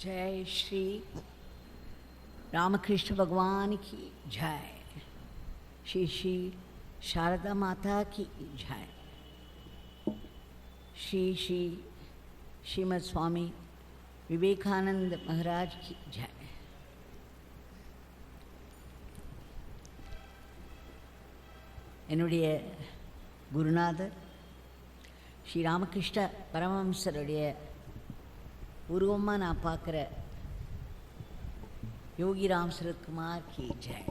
जय श्री रामकृष्ण भगवान की जय। श्री श्री शारदा माता की जय। श्री श्री श्रीमद स्वामी विवेकानंद महाराज की जय। என்னுடைய குருநாதர் ஸ்ரீ ராமகிருஷ்ண பரமஹம்சருடைய உருவமாக நான் பார்க்குற யோகி ராம் சரத்குமார் கி ஜெய்।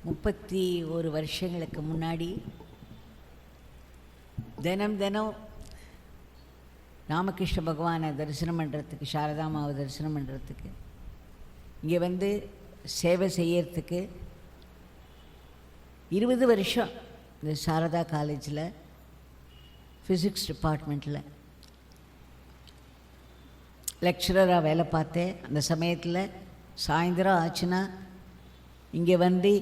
முப்பத்தி ஒரு வருஷங்களுக்கு முன்னாடி தினம் ராமகிருஷ்ண பகவானை தரிசனம் பண்ணுறதுக்கு, சாரதாமாவை தரிசனம் பண்ணுறதுக்கு, இங்கே வந்து சேவை செய்யறதுக்கு 20 வருஷம் இந்த சாரதா காலேஜில் ஃபிசிக்ஸ் டிபார்ட்மெண்ட்டில் லெக்சரராக வேலை பார்த்தேன். அந்த சமயத்தில் சாயந்தரம் ஆச்சுன்னா இங்கே வந்து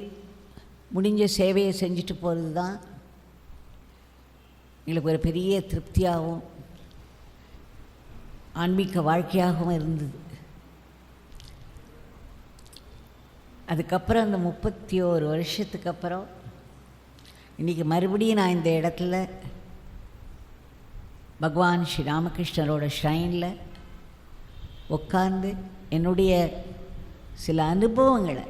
முடிஞ்ச சேவையை செஞ்சுட்டு போகிறது தான் எங்களுக்கு ஒரு பெரிய திருப்தியாகவும் ஆன்மீக வாழ்க்கையாகவும் இருந்தது. அதுக்கப்புறம் அந்த 31 வருஷத்துக்கு அப்புறம் இன்றைக்கி மறுபடியும் நான் இந்த இடத்துல பகவான் ஸ்ரீ ராமகிருஷ்ணரோட ஷ்ரைனில் உட்கார்ந்து என்னுடைய சில அனுபவங்களை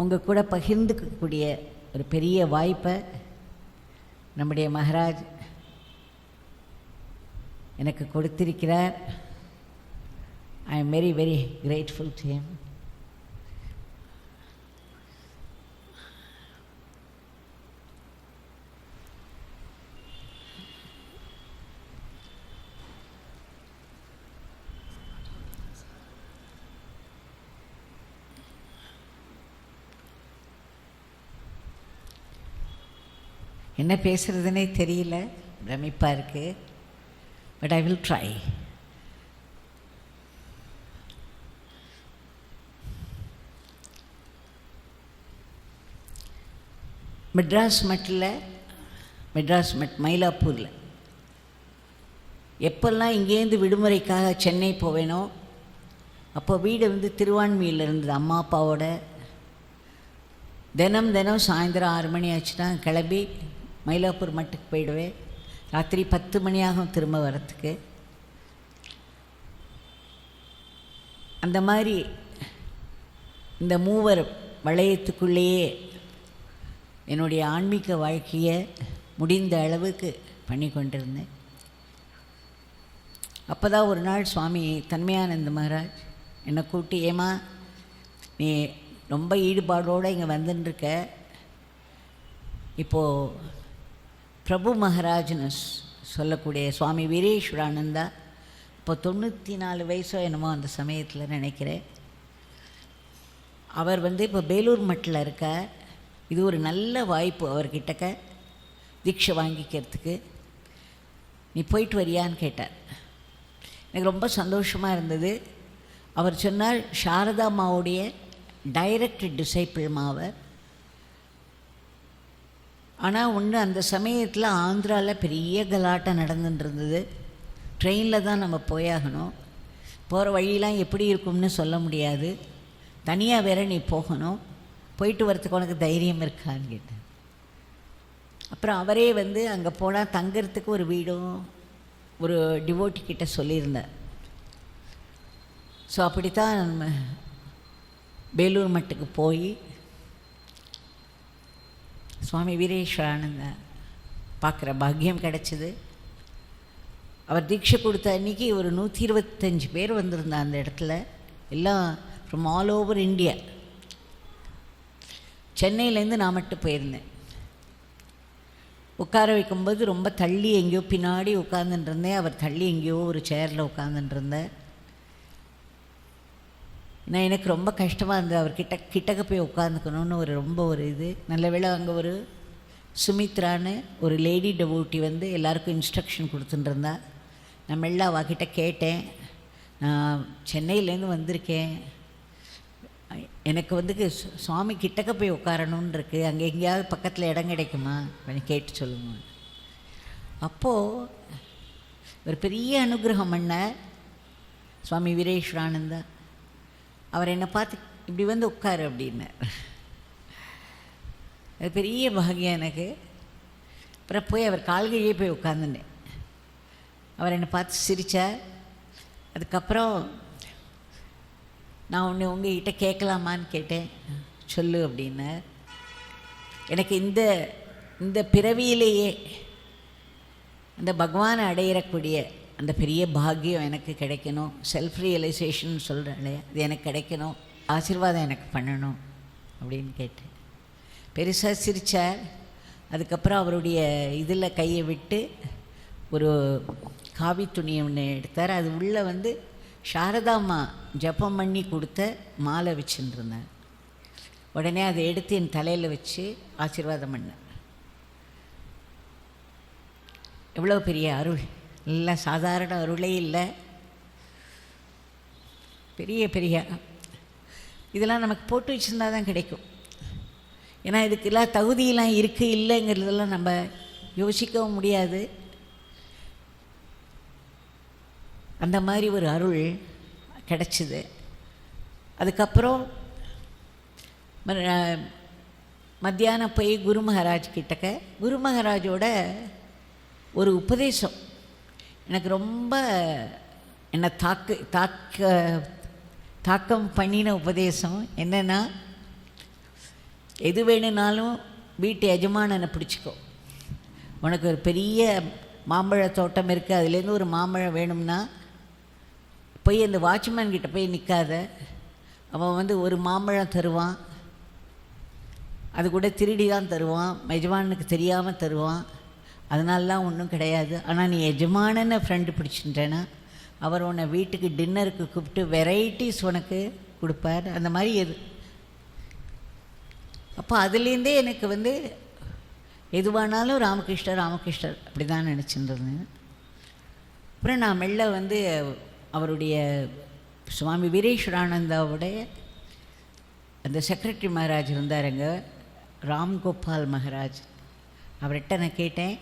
உங்கள் கூட பகிர்ந்துக்கக்கூடிய ஒரு பெரிய வாய்ப்பை நம்முடைய மகாராஜ் எனக்கு கொடுத்திருக்கிறார். I am very, very grateful to him. என்ன பேசுகிறதுனே தெரியல, பிரமிப்பாக இருக்குது. But I will try. Madras மட் மயிலாப்பூரில் எப்பெல்லாம் இங்கேருந்து விடுமுறைக்காக சென்னை போவேனோ அப்போ வீடு வந்து திருவான்மியில் இருந்தது. அம்மா அப்பாவோட தினம் சாயந்தரம் 6 மணி ஆச்சுன்னா கிளம்பி மயிலாப்பூர் மட்டுக்கு போயிடுவேன். ராத்திரி 10 மணி ஆகும் திரும்ப வரத்துக்கு. அந்த மாதிரி இந்த மூவர் வளையத்துக்குள்ளேயே என்னுடைய ஆன்மீக வாழ்க்கையை முடிந்த அளவுக்கு பண்ணி கொண்டிருந்தேன். அப்போ தான் ஒரு நாள் சுவாமி தன்மயானந்த மகாராஜ் என்னை கூப்பிட்டு, ஏமா நீ ரொம்ப ஈடுபாடோடு இங்கே வந்துட்டுருக்க, இப்போது பிரபு மகாராஜ்னு சொல்லக்கூடிய சுவாமி வீரேஸ்வரானந்தா இப்போ 94 வயசோ என்னமோ அந்த சமயத்தில் நினைக்கிறேன், அவர் வந்து இப்போ பேலூர் மட்டில் இருக்கார். இது ஒரு நல்ல வாய்ப்பு அவர்கிட்டக்க தீட்சை வாங்கிக்கிறதுக்கு, நீ போயிட்டு வரியான்னு கேட்டார். எனக்கு ரொம்ப சந்தோஷமாக இருந்தது. அவர் சொன்னார், சாரதா அம்மாவுடைய டைரக்ட் டிசைப்பிள் மாவர். ஆனால் ஒன்று, அந்த சமயத்தில் ஆந்திராவில் பெரிய கலாட்டம் நடந்துட்டு இருந்தது. ட்ரெயினில் தான் நம்ம போயாகணும். போகிற வழியெலாம் எப்படி இருக்கும்னு சொல்ல முடியாது. தனியாக வேற நீ போகணும். போயிட்டு வரத்துக்கு உனக்கு தைரியம் இருக்கான்னு கேட்டேன். அப்புறம் அவரே வந்து அங்கே போனால் தங்கிறதுக்கு ஒரு வீடும் ஒரு டிவோட்டி கிட்ட சொல்லியிருந்தார். ஸோ அப்படித்தான் நம்ம பேலூர் மட்டுக்கு போய் சுவாமி வீரேஸ்வரானந்தா பார்க்குற பாக்கியம் கிடச்சிது. அவர் தீட்சை கொடுத்த அன்றைக்கி ஒரு 125 பேர் வந்திருந்தா அந்த இடத்துல, எல்லாம் ஃப்ரம் ஆல் ஓவர் இந்தியா. சென்னையிலேருந்து நான் மட்டும் போயிருந்தேன். உட்கார வைக்கும்போது ரொம்ப தள்ளி எங்கேயோ பின்னாடி உட்காந்துட்டுருந்தேன். அவர் தள்ளி எங்கேயோ ஒரு சேரில் உட்காந்துட்டுருந்தார். நான் எனக்கு ரொம்ப கஷ்டமாக இருந்தது. அவர் கிட்டக்க போய் உட்காந்துக்கணுன்னு ரொம்ப இது. நல்ல வேளை அங்கே ஒரு சுமித்ரான்னு ஒரு லேடி டெவோட்டி வந்து எல்லாருக்கும் இன்ஸ்ட்ரக்ஷன் கொடுத்துட்டுருந்தா. நம்ம எல்லாம் அவகிட்ட கேட்டேன், நான் சென்னையிலேருந்து வந்திருக்கேன், எனக்கு வந்து சுவாமி கிட்டக்க போய் உட்காரணுன்னு இருக்குது, அங்கே எங்கேயாவது பக்கத்தில் இடம் கிடைக்குமா கொஞ்சம் கேட்டு சொல்லுங்க. அப்போது ஒரு பெரிய அனுகிரகம் பண்ண சுவாமி வீரேஸ்வரானந்தா அவர் என்னை பார்த்து இப்படி வந்து உட்காரு அப்படின்னார். அது பெரிய பாகியம் எனக்கு. அப்புறம் போய் அவர் கால்கையே போய் உட்காந்துட்டேன். அவர் என்னை பார்த்து சிரித்தார். அதுக்கப்புறம் நான் ஒன்று உங்ககிட்ட கேட்கலாமான்னு கேட்டேன். சொல்லு அப்படின்னார். எனக்கு இந்த பிறவியிலேயே அந்த பகவானை அடையிறக்கூடிய அந்த பெரிய பாக்கியம் எனக்கு கிடைக்கணும், செல்ஃப் ரியலைசேஷன் சொல்கிறாளே அது எனக்கு கிடைக்கணும், ஆசீர்வாதம் எனக்கு பண்ணணும் அப்படின்னு கேட்டேன். பெருசாக சிரித்தார். அதுக்கப்புறம் அவருடைய இதில் கையை விட்டு ஒரு காவி துணியை ஒன்று எடுத்தார். அது உள்ளே வந்து சாரதாம்மா ஜபம் பண்ணி கொடுத்த மாலை வச்சுருந்தார். உடனே அதை எடுத்து என் தலையில் வச்சு ஆசீர்வாதம் பண்ணேன். எவ்வளோ பெரிய அருள்! இல்லை சாதாரண அருளே இல்லை, பெரிய பெரிய இதெல்லாம் நமக்கு போட்டு வச்சுருந்தா தான் கிடைக்கும். ஏன்னா இதுக்கெல்லாம் தகுதியெல்லாம் இருக்குது இல்லைங்கிறதெல்லாம் நம்ம யோசிக்கவும் முடியாது. அந்த மாதிரி ஒரு அருள் கிடச்சிது. அதுக்கப்புறம் மத்தியானம் போய் குரு மகாராஜ் கிட்டக்க, குரு மகாராஜோட ஒரு உபதேசம் எனக்கு ரொம்ப என்னை தாக்கம் பண்ணின உபதேசம் என்னென்னா, எது வேணும்னாலும் வீட்டு எஜமானனை பிடிச்சிக்கோ. உனக்கு ஒரு பெரிய மாம்பழ தோட்டம் இருக்குது, அதுலேருந்து ஒரு மாம்பழம் வேணும்னா போய் அந்த வாட்ச்மேன் கிட்ட போய் நிற்காத. அவன் வந்து ஒரு மாம்பழம் தருவான், அது கூட திருடி தான் தருவான், எஜமானுக்கு தெரியாமல் தருவான், அதனாலலாம் ஒன்றும் கிடையாது. ஆனால் நீ எஜமானனை ஃப்ரெண்டு பிடிச்சிட்டேன்னா அவர் உன்னை வீட்டுக்கு டின்னருக்கு கூப்பிட்டு வெரைட்டிஸ் உனக்கு கொடுப்பார். அந்த மாதிரி எது அப்போ அதுலேருந்தே எனக்கு வந்து எதுவானாலும் ராமகிருஷ்ணர் ராமகிருஷ்ணர் அப்படி தான் நினச்சிருந்தேன். அப்புறம் நான் மெல்ல வந்து அவருடைய சுவாமி வீரேஸ்வரானந்தாவுடைய அந்த செக்ரட்டரி மகாராஜ் இருந்தாருங்க, ராம்கோபால் மகாராஜ். அவர்கிட்ட நான் கேட்டேன்,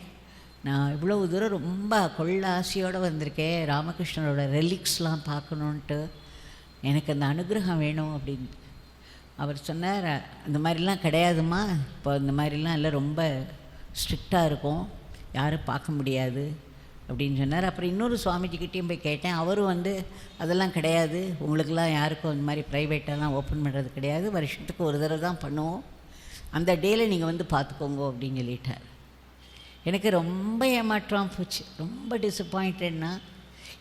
நான் இவ்வளோ தூரம் ரொம்ப கொள்ள ஆசையோடு வந்திருக்கேன், ராமகிருஷ்ணரோட ரெலிக்ஸ்லாம் பார்க்கணுன்ட்டு, எனக்கு அந்த அனுகிரகம் வேணும் அப்படின்னு. அவர் சொன்னார், அந்த மாதிரிலாம் கிடையாதுமா, இப்போ இந்த மாதிரிலாம் இல்லை, ரொம்ப ஸ்ட்ரிக்டாக இருக்கும், யாரும் பார்க்க முடியாது அப்படின்னு சொன்னார். அப்புறம் இன்னொரு சுவாமிஜிக்கிட்டேயும் போய் கேட்டேன். அவரும் வந்து அதெல்லாம் கிடையாது, உங்களுக்கெல்லாம் யாருக்கும் இந்த மாதிரி ப்ரைவேட்டெல்லாம் ஓப்பன் பண்ணுறது கிடையாது, வருஷத்துக்கு ஒரு தடவை தான் பண்ணுவோம், அந்த டேயில் நீங்கள் வந்து பார்த்துக்கோங்க அப்படின்னு சொல்லிட்டார். எனக்கு ரொம்ப ஏமாற்றம் போச்சு, ரொம்ப டிசப்பாயிண்டட்னா.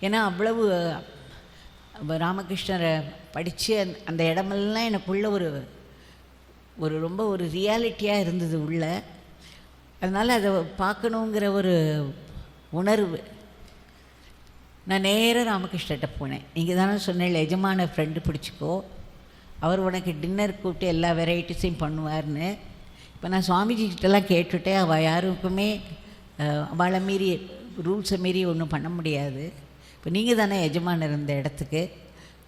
ஏன்னா அவ்வளவு ராமகிருஷ்ணரை படித்து அந்த இடமெல்லாம் எனக்குள்ள ஒரு ரொம்ப ஒரு ரியாலிட்டியாக இருந்தது உள்ள. அதனால் அதை பார்க்கணுங்கிற ஒரு உணர்வு. நான் நேராக ராமகிருஷ்ணர்கிட்ட போனேன். நீங்கள் தானே சொன்னேன் எஜமான ஃப்ரெண்டு பிடிச்சிக்கோ, அவர் உனக்கு டின்னர் கூப்பிட்டு எல்லா வெரைட்டிஸையும் பண்ணுவார்னு. இப்போ நான் சுவாமிஜிக்கிட்டலாம் கேட்டுவிட்டேன், அவள் யாருக்குமே அவளை மீறி ரூல்ஸை மீறி ஒன்றும் பண்ண முடியாது. இப்போ நீங்கள் தானே எஜமானர் இருந்த இடத்துக்கு,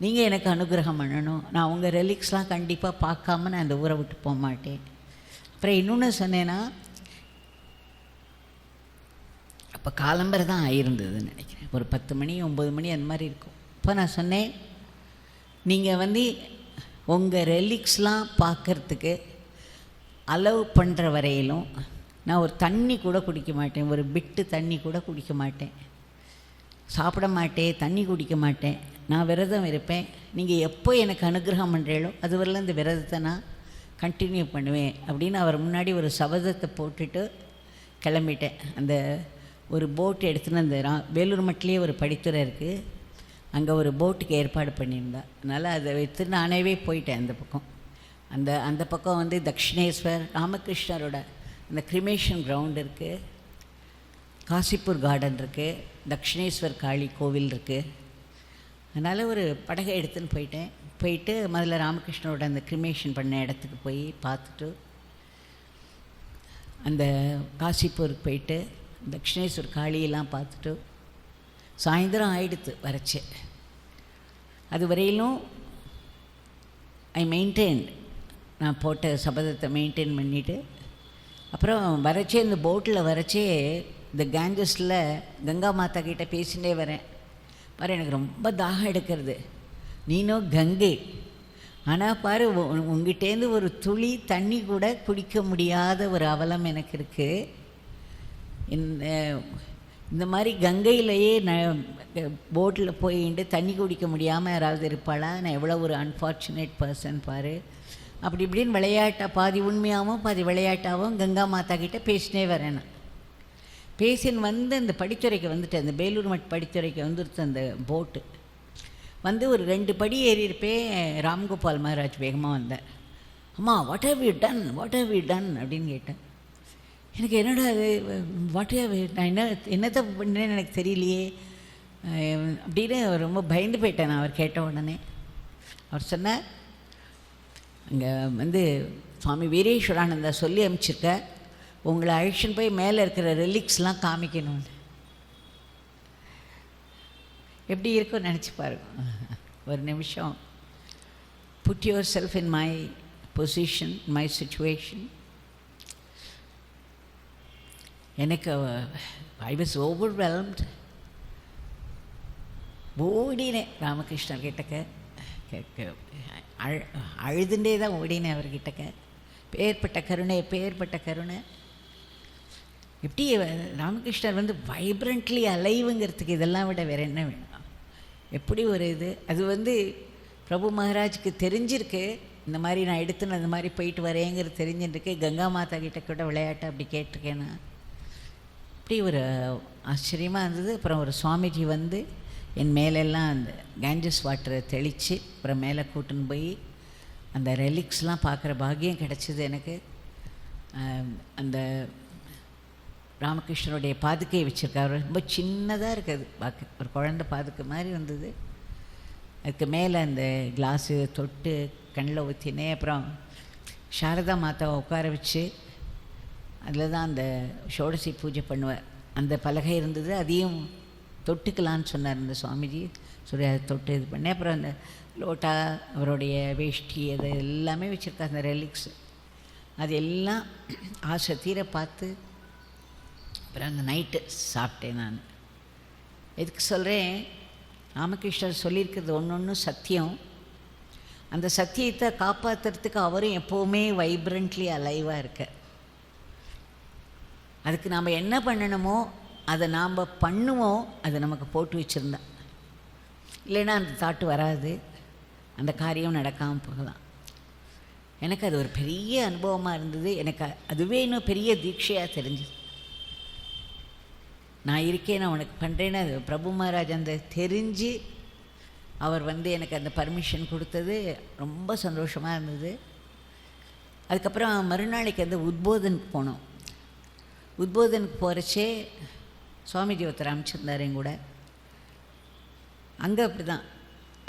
நீங்கள் எனக்கு அனுகிரகம் பண்ணணும், நான் உங்கள் ரெலிக்ஸ்லாம் கண்டிப்பாக பார்க்காம நான் அந்த ஊரை விட்டு போக மாட்டேன். அப்புறம் இன்னொன்று சொன்னேன்னா, அப்போ காலம்பரை தான் ஆகியிருந்ததுன்னு நினைக்கிறேன், ஒரு 10 மணி 9 மணி அந்த மாதிரி இருக்கும். இப்போ நான் சொன்னேன், நீங்கள் வந்து உங்கள் ரெலிக்ஸ்லாம் பார்க்குறதுக்கு அலோவ் பண்ணுற வரையிலும் நான் ஒரு தண்ணி கூட குடிக்க மாட்டேன், ஒரு பிட்டு தண்ணி கூட குடிக்க மாட்டேன், சாப்பிட மாட்டேன், தண்ணி குடிக்க மாட்டேன், நான் விரதம் இருப்பேன். நீங்கள் எப்போ எனக்கு அனுகிரகம் பண்ணுறீங்களோ அது வரல இந்த விரதத்தை நான் கண்டினியூ பண்ணுவேன் அப்படின்னு அவர் முன்னாடி ஒரு சபதத்தை போட்டுட்டு கிளம்பிட்டேன். அந்த ஒரு போட் எடுத்துன்னு அந்த வேலூர் மட்டிலே ஒரு படித்துறை இருக்குது, அங்கே ஒரு போட்டுக்கு ஏற்பாடு பண்ணியிருந்தா, அதனால் அதை வைத்து நானேவே போயிட்டேன் அந்த பக்கம். அந்த பக்கம் வந்து தக்ஷிணேஸ்வர் ராமகிருஷ்ணரோட அந்த கிரிமேஷன் கிரவுண்ட் இருக்குது, காசிப்பூர் கார்டன் இருக்குது, தக்ஷிணேஸ்வர் காளி கோவில் இருக்குது. அதனால் ஒரு படகை எடுத்துன்னு போயிட்டு முதல்ல ராமகிருஷ்ணரோட அந்த கிரிமேஷன் பண்ண இடத்துக்கு போய் பார்த்துட்டு, அந்த காசிப்பூருக்கு போயிட்டு தக்ஷிணேஸ்வர் காளியெல்லாம் பார்த்துட்டு சாயந்தரம் ஆயிடுத்து வரச்சு. அது வரையிலும் ஐ மெயின்டைன், நான் போட்ட சபதத்தை மெயின்டைன் பண்ணிவிட்டு அப்புறம் வரச்சே இந்த போட்டில் வரச்சே இந்த கேஞ்சஸில் கங்கா மாதா கிட்டே பேசிகிட்டே வரேன். பாரு, எனக்கு ரொம்ப தாகம் எடுக்கிறது, நீனும் கங்கை, ஆனால் பாரு உங்ககிட்டேருந்து ஒரு துளி தண்ணி கூட குடிக்க முடியாத ஒரு அவலம் எனக்கு இருக்குது. இந்த மாதிரி கங்கையிலையே நான் போட்டில் போயிட்டு தண்ணி குடிக்க முடியாமல் யாராவது இருப்பாளா? நான் எவ்வளோ ஒரு அன்ஃபார்ச்சுனேட் பர்சன் பாரு. அப்படி இப்படின்னு விளையாட்டாக, பாதி உண்மையாகவும் பாதி விளையாட்டாகவும் கங்கா மாதா கிட்டே பேசினே வரேன். நான் பேசின்னு வந்து அந்த படித்துறைக்கு வந்துட்டு, அந்த பேலூர் மட் படித்துறைக்கு வந்துருச்சு அந்த போட்டு. வந்து ஒரு 2 படி ஏறியிருப்பேன். ராம்கோபால் மகாராஜ் வேகமாக வந்தேன். அம்மா, what have you done, what have you done அப்படின்னு கேட்டேன். எனக்கு என்னடா அது, வாட் ஹேவ், நான் என்னத்தை பண்ணேன்னு எனக்கு தெரியலையே அப்படின்னு ரொம்ப பயந்து போயிட்டேன் நான் அவர் கேட்ட உடனே. அவர் சொன்னார், அங்கே வந்து சுவாமி வீரேஸ்வரானந்தா சொல்லி அனுப்பிச்சிருக்க, உங்களை அழிச்சுன்னு போய் மேலே இருக்கிற ரெலிக்ஸ்லாம் காமிக்கணும்னு. எப்படி இருக்கும்னு நினச்சி பாருங்க. ஒரு நிமிஷம் put yourself in my position, my situation. எனக்கு ஐ வாஸ் ஓவர்வெல்ம்ட். ஓடினேன் ராமகிருஷ்ணர் கிட்டக்க, அழுதுண்டே தான் ஓடினேன் அவர்கிட்டக்க. பேர்பட்ட கருணை, பேர்பட்ட கருணை. எப்படி ராமகிருஷ்ணர் வந்து வைப்ரண்ட்லி அலைவுங்கிறதுக்கு இதெல்லாம் விட வேறு என்ன வேணும்? எப்படி ஒரு இது, அது வந்து பிரபு மகாராஜுக்கு தெரிஞ்சிருக்கு, இந்த மாதிரி நான் எடுத்துன்னு அந்த மாதிரி போயிட்டு வரேங்கிறது தெரிஞ்சுருக்கு. கங்கா மாதா கிட்ட கூட விளையாட்டை அப்படி கேட்டிருக்கேன் நான். அப்படி ஒரு ஆச்சரியமாக இருந்தது. அப்புறம் ஒரு சுவாமிஜி வந்து என் மேலெல்லாம் அந்த கேஞ்சஸ் வாட்டரை தெளித்து அப்புறம் மேலே கூட்டுன்னு போய் அந்த ரெலிக்ஸ்லாம் பார்க்குற பாக்கியம் கிடச்சிது எனக்கு. அந்த ராமகிருஷ்ணனுடைய பாதுகையை வச்சுருக்காரு, ரொம்ப சின்னதாக இருக்குது, பாக்கு ஒரு குழந்தை பாதுகை மாதிரி இருந்தது. அதுக்கு மேலே அந்த கிளாஸு தொட்டு கண்ணில் ஊற்றினே. அப்புறம் சாரதா மாதாவை உட்கார வச்சு அதில் தான் அந்த ஷோடசி பூஜை பண்ணுவார். அந்த பலகை இருந்தது, அதையும் தொட்டுக்கலான்னு சொன்னார் இந்த சுவாமிஜி. சொல்லி அதை தொட்டு இது பண்ணேன். அப்புறம் அந்த லோட்டா, அவருடைய வேஷ்டி, அது எல்லாமே வச்சுருக்காரு, அந்த ரெலிக்ஸ். அது எல்லாம் ஆசை தீர பார்த்து அப்புறம் அந்த நைட்டு சாப்பிட்டேன் நான். எதுக்கு சொல்கிறேன், ராமகிருஷ்ணர் சொல்லியிருக்கிறது ஒன்று சத்தியம். அந்த சத்தியத்தை காப்பாற்றுறதுக்கு அவரும் எப்போவுமே வைப்ரண்ட்லி அலைவாக இருக்க. அதுக்கு நாம் என்ன பண்ணணுமோ அதை நாம் பண்ணுவோம், அதை நமக்கு போட்டு வச்சுருந்தா. இல்லைன்னா அந்த தாட்டு வராது, அந்த காரியம் நடக்காமல் போகலாம். எனக்கு அது ஒரு பெரிய அனுபவமாக இருந்தது. எனக்கு அதுவே இன்னும் பெரிய தீட்சையாக தெரிஞ்சுது. நான் இருக்கேன், நான் உனக்கு பண்ணுறேன்னு அது பிரபு மகாராஜ் அந்த தெரிஞ்சு அவர் வந்து எனக்கு அந்த பர்மிஷன் கொடுத்தது ரொம்ப சந்தோஷமாக இருந்தது. அதுக்கப்புறம் மறுநாளைக்கு அந்த உத்போதனுக்கு போனோம். உத்போதனுக்கு போகிறச்சே சுவாமிஜி ஒருத்தர் அமைச்சிருந்தார் என் கூட. அங்கே அப்படி தான்,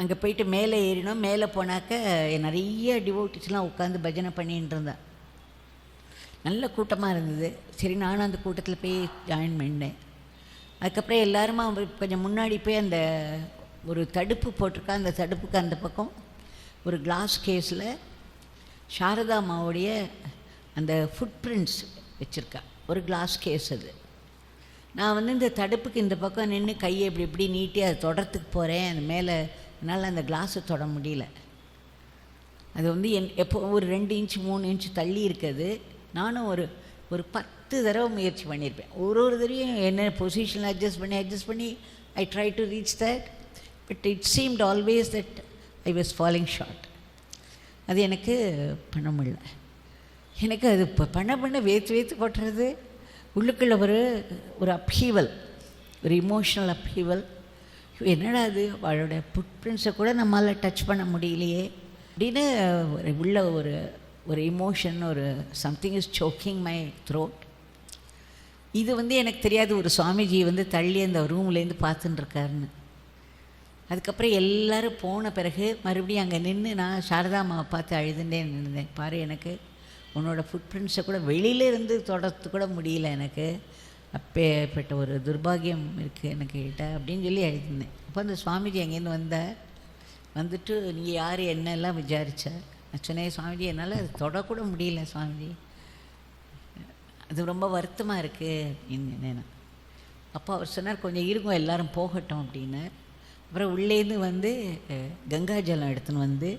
அங்கே போயிட்டு மேலே ஏறினோம். மேலே போனாக்க நிறைய டிவோட்டிஸ்லாம் உட்காந்து பஜனை பண்ணிகிட்டு இருந்தேன். நல்ல கூட்டமாக இருந்தது. சரி, நானும் அந்த கூட்டத்தில் போய் ஜாயின் பண்ணேன். அதுக்கப்புறம் எல்லாருமா கொஞ்சம் முன்னாடி போய் அந்த ஒரு தடுப்பு போட்டிருக்கா, அந்த தடுப்புக்கு அந்த பக்கம் ஒரு கிளாஸ் கேஸில் சாரதா அம்மாவுடைய அந்த ஃபுட் பிரிண்ட்ஸ் வச்சுருக்கா, ஒரு கிளாஸ் கேஸ். அது நான் வந்து இந்த தடுப்புக்கு இந்த பக்கம் நின்று கையை இப்படி இப்படி நீட்டி அதை தொடறதுக்கு போகிறேன். அது மேலே என்னால் அந்த கிளாஸை தொட முடியல. அது வந்து எப்போ ஒரு 2 இன்ச்சு 3 இன்ச்சு தள்ளி இருக்குது. நானும் ஒரு 10 தடவை முயற்சி பண்ணியிருப்பேன். ஒரு தடவையும் என்ன பொசிஷனில் அட்ஜஸ்ட் பண்ணி I try to reach that, but it seemed always that I was falling short. அது எனக்கு பண்ண முடியல. எனக்கு அது இப்போ பண்ண வேத்து கொட்டுறது. உள்ளுக்குள்ள ஒரு அப்ஹீவல், ஒரு இமோஷ்னல் அப்ஹீவல். என்னடா அது, அவளோட ஃபுட் பிரிண்ட்ஸை கூட நம்மளால் டச் பண்ண முடியலையே அப்படின்னு உள்ள ஒரு இமோஷன், ஒரு something is soaking my throat. இது வந்து எனக்கு தெரியாது, ஒரு சுவாமிஜி வந்து தள்ளி அந்த ரூம்லேருந்து பார்த்துட்டு இருக்காருன்னு. அதுக்கப்புறம் எல்லோரும் போன பிறகு மறுபடியும் அங்கே நின்று நான் சாரதா அம்மாவை பார்த்து அழுதுண்டே நின்றேன். பாரு, எனக்கு உன்னோட ஃபுட் பிரிண்ட்ஸை கூட வெளியிலேருந்து தொடர்றது கூட முடியல, எனக்கு அப்பேற்பட்ட ஒரு துர்பாகியம் இருக்குது எனக்கு கிட்ட அப்படின்னு சொல்லி எழுதிருந்தேன். அப்போ அந்த சுவாமிஜி அங்கேருந்து வந்துட்டு நீ யார் என்னெல்லாம் விசாரித்தார். நான் சொன்னேன், சுவாமிஜி என்னால் அது தொடக்கூட முடியல சுவாமிஜி, அது ரொம்ப வருத்தமாக இருக்குது அப்படின்னு. அப்போ அவர் சொன்னார், கொஞ்சம் இருக்கும் எல்லோரும் போகட்டும் அப்படின்னு. அப்புறம் உள்ளேருந்து வந்து கங்கா ஜலம் எடுத்துன்னு வந்து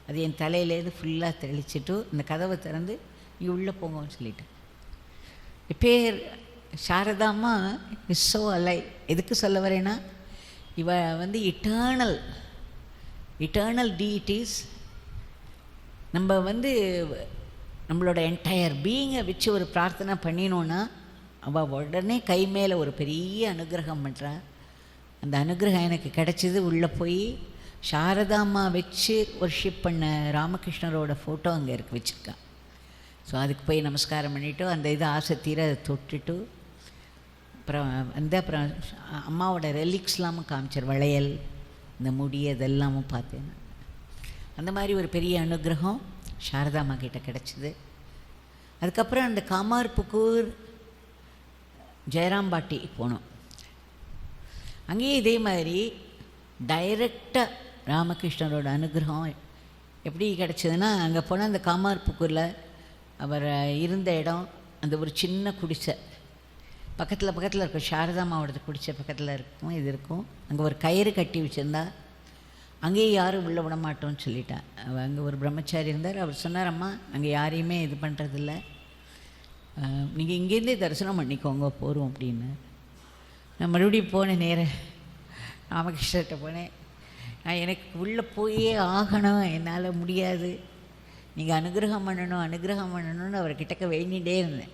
அது என் தலையிலேருந்து ஃபுல்லாக தெளிச்சிட்டு இந்த கதவை திறந்து நீ உள்ளே போங்கன்னு சொல்லிட்டேன். பேர் சாரதாம்மா இஸ் ஸோ அலை. எதுக்கு சொல்ல வரேன்னா, இவ வந்து இட்டர்னல் டீயிட்டிஸ். நம்ம வந்து நம்மளோட என்டையர் பீயிங்கை வச்சு ஒரு பிரார்த்தனை பண்ணினோன்னா அவள் உடனே கை மேலே ஒரு பெரிய அனுகிரகம் பண்ணுறா. அந்த அனுகிரகம் எனக்கு கிடச்சிது. உள்ளே போய் சாரதாம்மா வச்சு ஒர்ஷிப் பண்ண ராமகிருஷ்ணரோட ஃபோட்டோ அங்கே இருக்கு, வச்சுருக்கான். ஸோ அதுக்கு போய் நமஸ்காரம் பண்ணிவிட்டு அந்த இது ஆசை தீர அதை தொட்டுட்டு அப்புறம் அப்புறம் அம்மாவோட ரெலிக்ஸ்லாமும் காமிச்சார், வளையல், இந்த முடி, அதெல்லாமும் பார்த்தேன். அந்த மாதிரி ஒரு பெரிய அனுகிரகம் சாரதாம்மா கிட்ட கிடச்சிது. அதுக்கப்புறம் அந்த காமார்புக்கூர் ஜெயராம்பாட்டி போனோம். அங்கேயும் இதே மாதிரி டைரெக்டாக ராமகிருஷ்ணரோட அனுகிரகம் எப்படி கிடச்சிதுன்னா, அங்கே போனால் அந்த காமார்புக்கூரில் அவர் இருந்த இடம் அந்த ஒரு சின்ன குடிசை பக்கத்தில் இருக்கும். சாரதாம்மாவோட குடிசை பக்கத்தில் இருக்கும். இது இருக்கும். அங்கே ஒரு கயிறு கட்டி வச்சுருந்தா அங்கேயும் யாரும் உள்ளே விட மாட்டோம்னு சொல்லிட்டான். அங்கே ஒரு பிரம்மச்சாரி இருந்தார். அவர் சொன்னார், அம்மா அங்கே யாரையுமே இது பண்ணுறதில்ல, நீங்கள் இங்கேருந்தே தரிசனம் பண்ணிக்கோங்க போகிறோம் அப்படின்னு. நான் மறுபடியும் போனேன், நேராக ராமகிருஷ்ணர்கிட்ட போனேன். நான் எனக்கு உள்ளே போயே ஆகணும், என்னால் முடியாது, நீங்கள் அனுகிரகம் பண்ணணும்னு அவர்கிட்டக்க வேண்டிகிட்டே இருந்தேன்.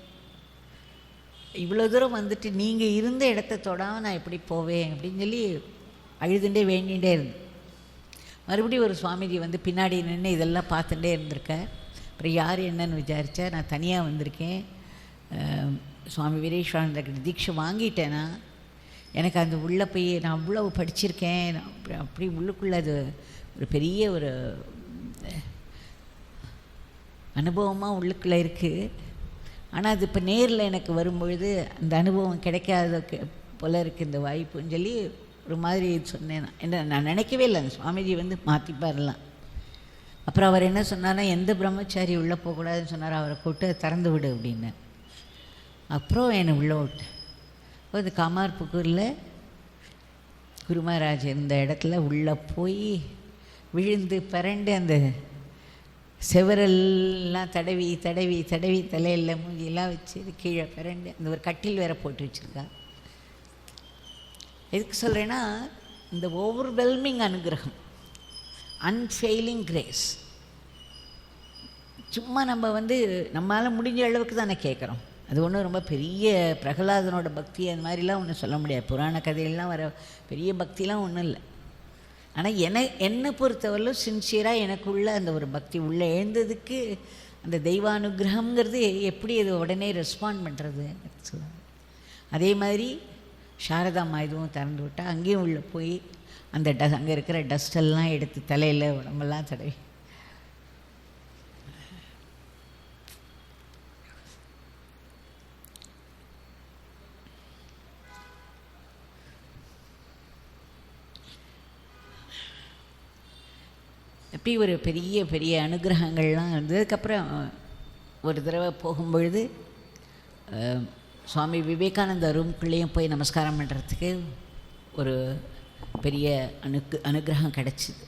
இவ்வளோ தூரம் வந்துட்டு நீங்கள் இருந்த இடத்த தொடாமல் நான் எப்படி போவேன் அப்படின்னு சொல்லி அழுதுண்டே வேண்டிகிட்டே இருந்தேன். மறுபடியும் ஒரு சுவாமிஜி வந்து பின்னாடி நின்று இதெல்லாம் பார்த்துட்டே இருந்திருக்கேன். அப்புறம் யார் என்னன்னு விசாரித்தா, நான் தனியாக வந்திருக்கேன், சுவாமி வீரேஸ்வரானந்தர்கிட்ட தீட்சை வாங்கிட்டேன்னா எனக்கு அந்த உள்ளே போய் நான் அவ்வளோ படிச்சிருக்கேன், அப்படி உள்ளுக்குள்ளே அது ஒரு பெரிய ஒரு அனுபவமாக உள்ளுக்குள்ளே இருக்குது. ஆனால் அது இப்போ நேரில் எனக்கு வரும்பொழுது அந்த அனுபவம் கிடைக்காத போல இருக்குது இந்த வாய்ப்புன்னு சொல்லி ஒரு மாதிரி சொன்னேன். என்ன நான் நினைக்கவே இல்லை அந்த சுவாமிஜி வந்து மாற்றிப்பார்லாம். அப்புறம் அவர் என்ன சொன்னார்னா, எந்த பிரம்மச்சாரி உள்ளே போகக்கூடாதுன்னு சொன்னார், அவரை கூட்டு திறந்து விடு அப்படின்னு. அப்புறம் என்னை உள்ளே விட்டேன். இப்போ இந்த காமார்புக்கூரில் குருமராஜ் இந்த இடத்துல உள்ளே போய் விழுந்து பரண்டு அந்த செவரெல்லாம் தடவி தடவி தடவி தலையில் மூஞ்சியெல்லாம் வச்சு கீழே பரண்டு அந்த ஒரு கட்டில் வேற போட்டு வச்சுருக்கா. எதுக்கு சொல்கிறேன்னா, இந்த ஓவர்வெல்மிங் அனுகிரகம், அன்ஃபெயிலிங் கிரேஸ், சும்மா நம்ம வந்து நம்மளால் முடிஞ்ச அளவுக்கு தானே கேட்குறோம். அது ஒன்றும் ரொம்ப பெரிய பிரகலாதனோட பக்தி அந்த மாதிரிலாம் ஒன்றும் சொல்ல முடியாது. புராண கதையெல்லாம் வர பெரிய பக்திலாம் ஒன்றும் இல்லை. ஆனால் என்னை பொறுத்தவரையிலும் சின்சியராக எனக்குள்ள அந்த ஒரு பக்தி உள்ளே எழுந்ததுக்கு அந்த தெய்வானுகிரகங்கிறது எப்படி அது உடனே ரெஸ்பாண்ட் பண்ணுறது சொல்லுவாங்க. அதே மாதிரி சாரதாம்மா இதுவும் திறந்து விட்டால் அங்கேயும் உள்ளே போய் அந்த அங்கே இருக்கிற டஸ்டெல்லாம் எடுத்து தலையில் உடம்பெல்லாம் தடவி அப்படி ஒரு பெரிய பெரிய அனுகிரகங்கள்லாம் இருந்ததுக்கப்புறம் ஒரு தடவை போகும்பொழுது சுவாமி விவேகானந்த ரூம்குள்ளேயும் போய் நமஸ்காரம் பண்ணுறதுக்கு ஒரு பெரிய அனுகிரகம் கிடச்சிது.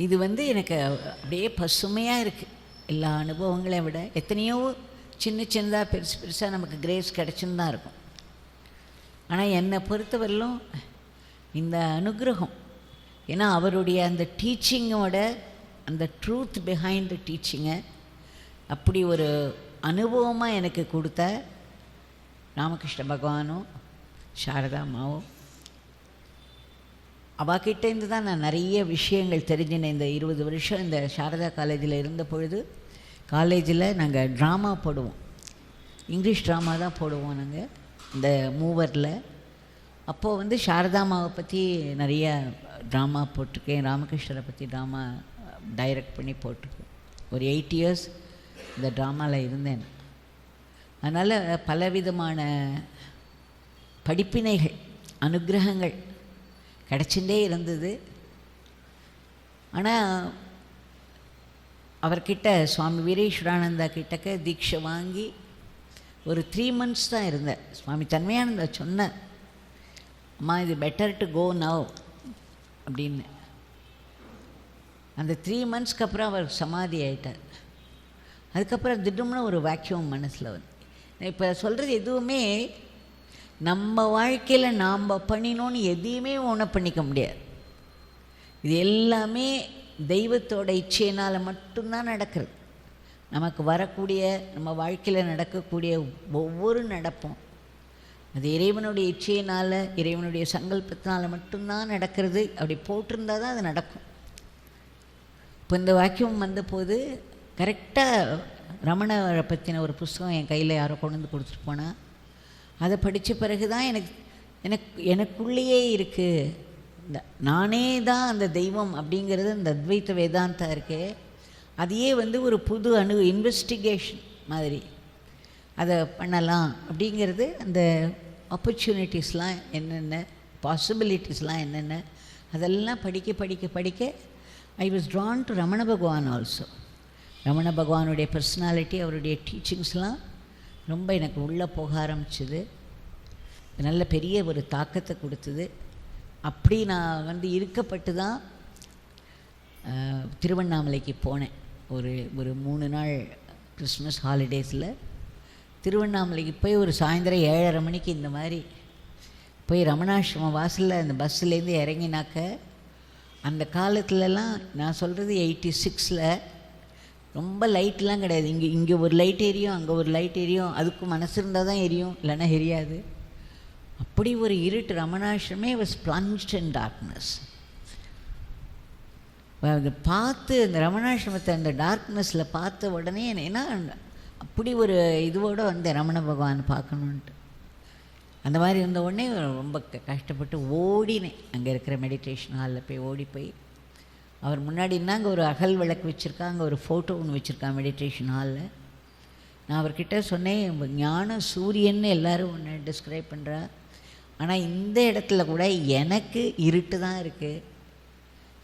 இது வந்து எனக்கு அப்படியே பசுமையாக இருக்குது. எல்லா அனுபவங்களையும் விட எத்தனையோ சின்ன சின்னதாக பெருசு பெருசாக நமக்கு கிரேஸ் கிடச்சுன்னு தான் இருக்கும். ஆனால் என்னை பொறுத்தவரையிலும் இந்த அனுகிரகம், ஏன்னா அவருடைய அந்த டீச்சிங்கோட அந்த ட்ரூத் பிஹைண்ட் த டீச்சிங்கை அப்படி ஒரு அனுபவமாக எனக்கு கொடுத்த ராமகிருஷ்ண பகவானும் சாரதாம்மாவும், அவகிட்டேருந்து தான் நான் நிறைய விஷயங்கள் தெரிஞ்சினேன். இந்த 20 வருஷம் இந்த சாரதா காலேஜில் இருந்த பொழுது, காலேஜில் நாங்கள் ட்ராமா போடுவோம், இங்கிலீஷ் ட்ராமா தான் போடுவோம் நாங்கள் இந்த மூவரில். அப்போது வந்து சாரதாம்மாவை பற்றி நிறைய ட்ராமா போட்டிருக்கேன், ராமகிருஷ்ணரை பற்றி ட்ராமா டைரக்ட் பண்ணி போட்டிருக்கேன். ஒரு 8 இயர்ஸ் இந்த ட்ராமாவில் இருந்தேன். அதனால் பலவிதமான படிப்பினைகள், அனுகிரகங்கள் கிடச்சுட்டே இருந்தது. ஆனால் அவர்கிட்ட சுவாமி வீரேஸ்வரானந்தா கிட்டக்க தீட்சை வாங்கி ஒரு 3 months தான் இருந்தேன். சுவாமி தன்மயானந்தா சொன்னார், அம்மா இது பெட்டர் டு கோ நவ் அப்படின்னு. அந்த 3 monthsக்கு அப்புறம் அவர் சமாதி ஆகிட்டார். அதுக்கப்புறம் திடம்னு ஒரு வேக்யூம் மனசில் வந்து. இப்போ சொல்கிறது எதுவுமே நம்ம வாழ்க்கையில் நாம் பண்ணினோன்னு எதையுமே ஓன பண்ணிக்க முடியாது. இது எல்லாமே தெய்வத்தோட இச்சையினால் மட்டும்தான் நடக்கிறது. நமக்கு வரக்கூடிய நம்ம வாழ்க்கையில் நடக்கக்கூடிய ஒவ்வொரு நடப்பும் அது இறைவனுடைய இச்சையினால், இறைவனுடைய சங்கல்பத்தினால் மட்டும்தான் நடக்கிறது. அப்படி போட்டிருந்தால் தான் அது நடக்கும். இப்போ இந்த வாக்கியம் வந்தபோது கரெக்டாக ரமணரை பற்றின ஒரு புஸ்தகம் என் கையில் யாரோ கொண்டு வந்து கொடுத்துட்டு போனால், அதை படித்த பிறகு தான் எனக்குள்ளேயே இருக்குது, இந்த நானே தான் அந்த தெய்வம் அப்படிங்கிறது அந்த அத்வைத்த வேதாந்தா இருக்கே, அதையே வந்து ஒரு புது இன்வெஸ்டிகேஷன் மாதிரி அதை பண்ணலாம் அப்படிங்கிறது. அந்த ஆப்பர்ச்சுனிட்டிஸ்லாம் என்னென்ன, பாசிபிலிட்டிஸ்லாம் என்னென்ன, அதெல்லாம் படிக்க I was Tran to Ramana பகவான் ஆல்சோ. ரமண பகவானுடைய பர்சனாலிட்டி, அவருடைய டீச்சிங்ஸ்லாம் ரொம்ப எனக்கு உள்ளே போக ஆரம்பிச்சுது. நல்ல பெரிய ஒரு தாக்கத்தை கொடுத்தது. அப்படி நான் வந்து இருக்கப்பட்டு தான் திருவண்ணாமலைக்கு போனேன். ஒரு 3 நாள் கிறிஸ்மஸ் ஹாலிடேஸில் திருவண்ணாமலைக்கு போய் ஒரு சாயந்தரம் 7:30 மணிக்கு இந்த மாதிரி போய் ரமணாசிரம வாசலில் அந்த பஸ்ஸுலேருந்து இறங்கினாக்க, அந்த காலத்துலலாம் நான் சொல்கிறது 86ல் ரொம்ப லைட்லாம் கிடையாது. இங்கே ஒரு லைட் எரியும், அங்கே ஒரு லைட் எரியும். அதுக்கும் மனசு இருந்தால் தான் எரியும், இல்லைன்னா எரியாது. அப்படி ஒரு இருட்டு. ரமணாசிரமே வாஸ் plunged in darkness. அதை பார்த்து அந்த ரமணாசிரமத்தை அந்த டார்க்னஸில் பார்த்த உடனே ஏன்னா அப்படி ஒரு இதுவோடு வந்து ரமண பகவான் பார்க்கணுன்ட்டு அந்த மாதிரி இருந்த உடனே ரொம்ப கஷ்டப்பட்டு ஓடினேன். அங்கே இருக்கிற மெடிடேஷன் ஹாலில் போய் அவர் முன்னாடின்னா அங்கே ஒரு அகல் விளக்கு வச்சுருக்கா, அங்கே ஒரு ஃபோட்டோ ஒன்று வச்சுருக்கான் மெடிடேஷன் ஹாலில். நான் அவர்கிட்ட சொன்னேன், ஞான சூரியன்னு எல்லோரும் ஒன்று டிஸ்கிரைப் பண்ணுறா, ஆனால் இந்த இடத்துல கூட எனக்கு இருட்டு தான் இருக்குது,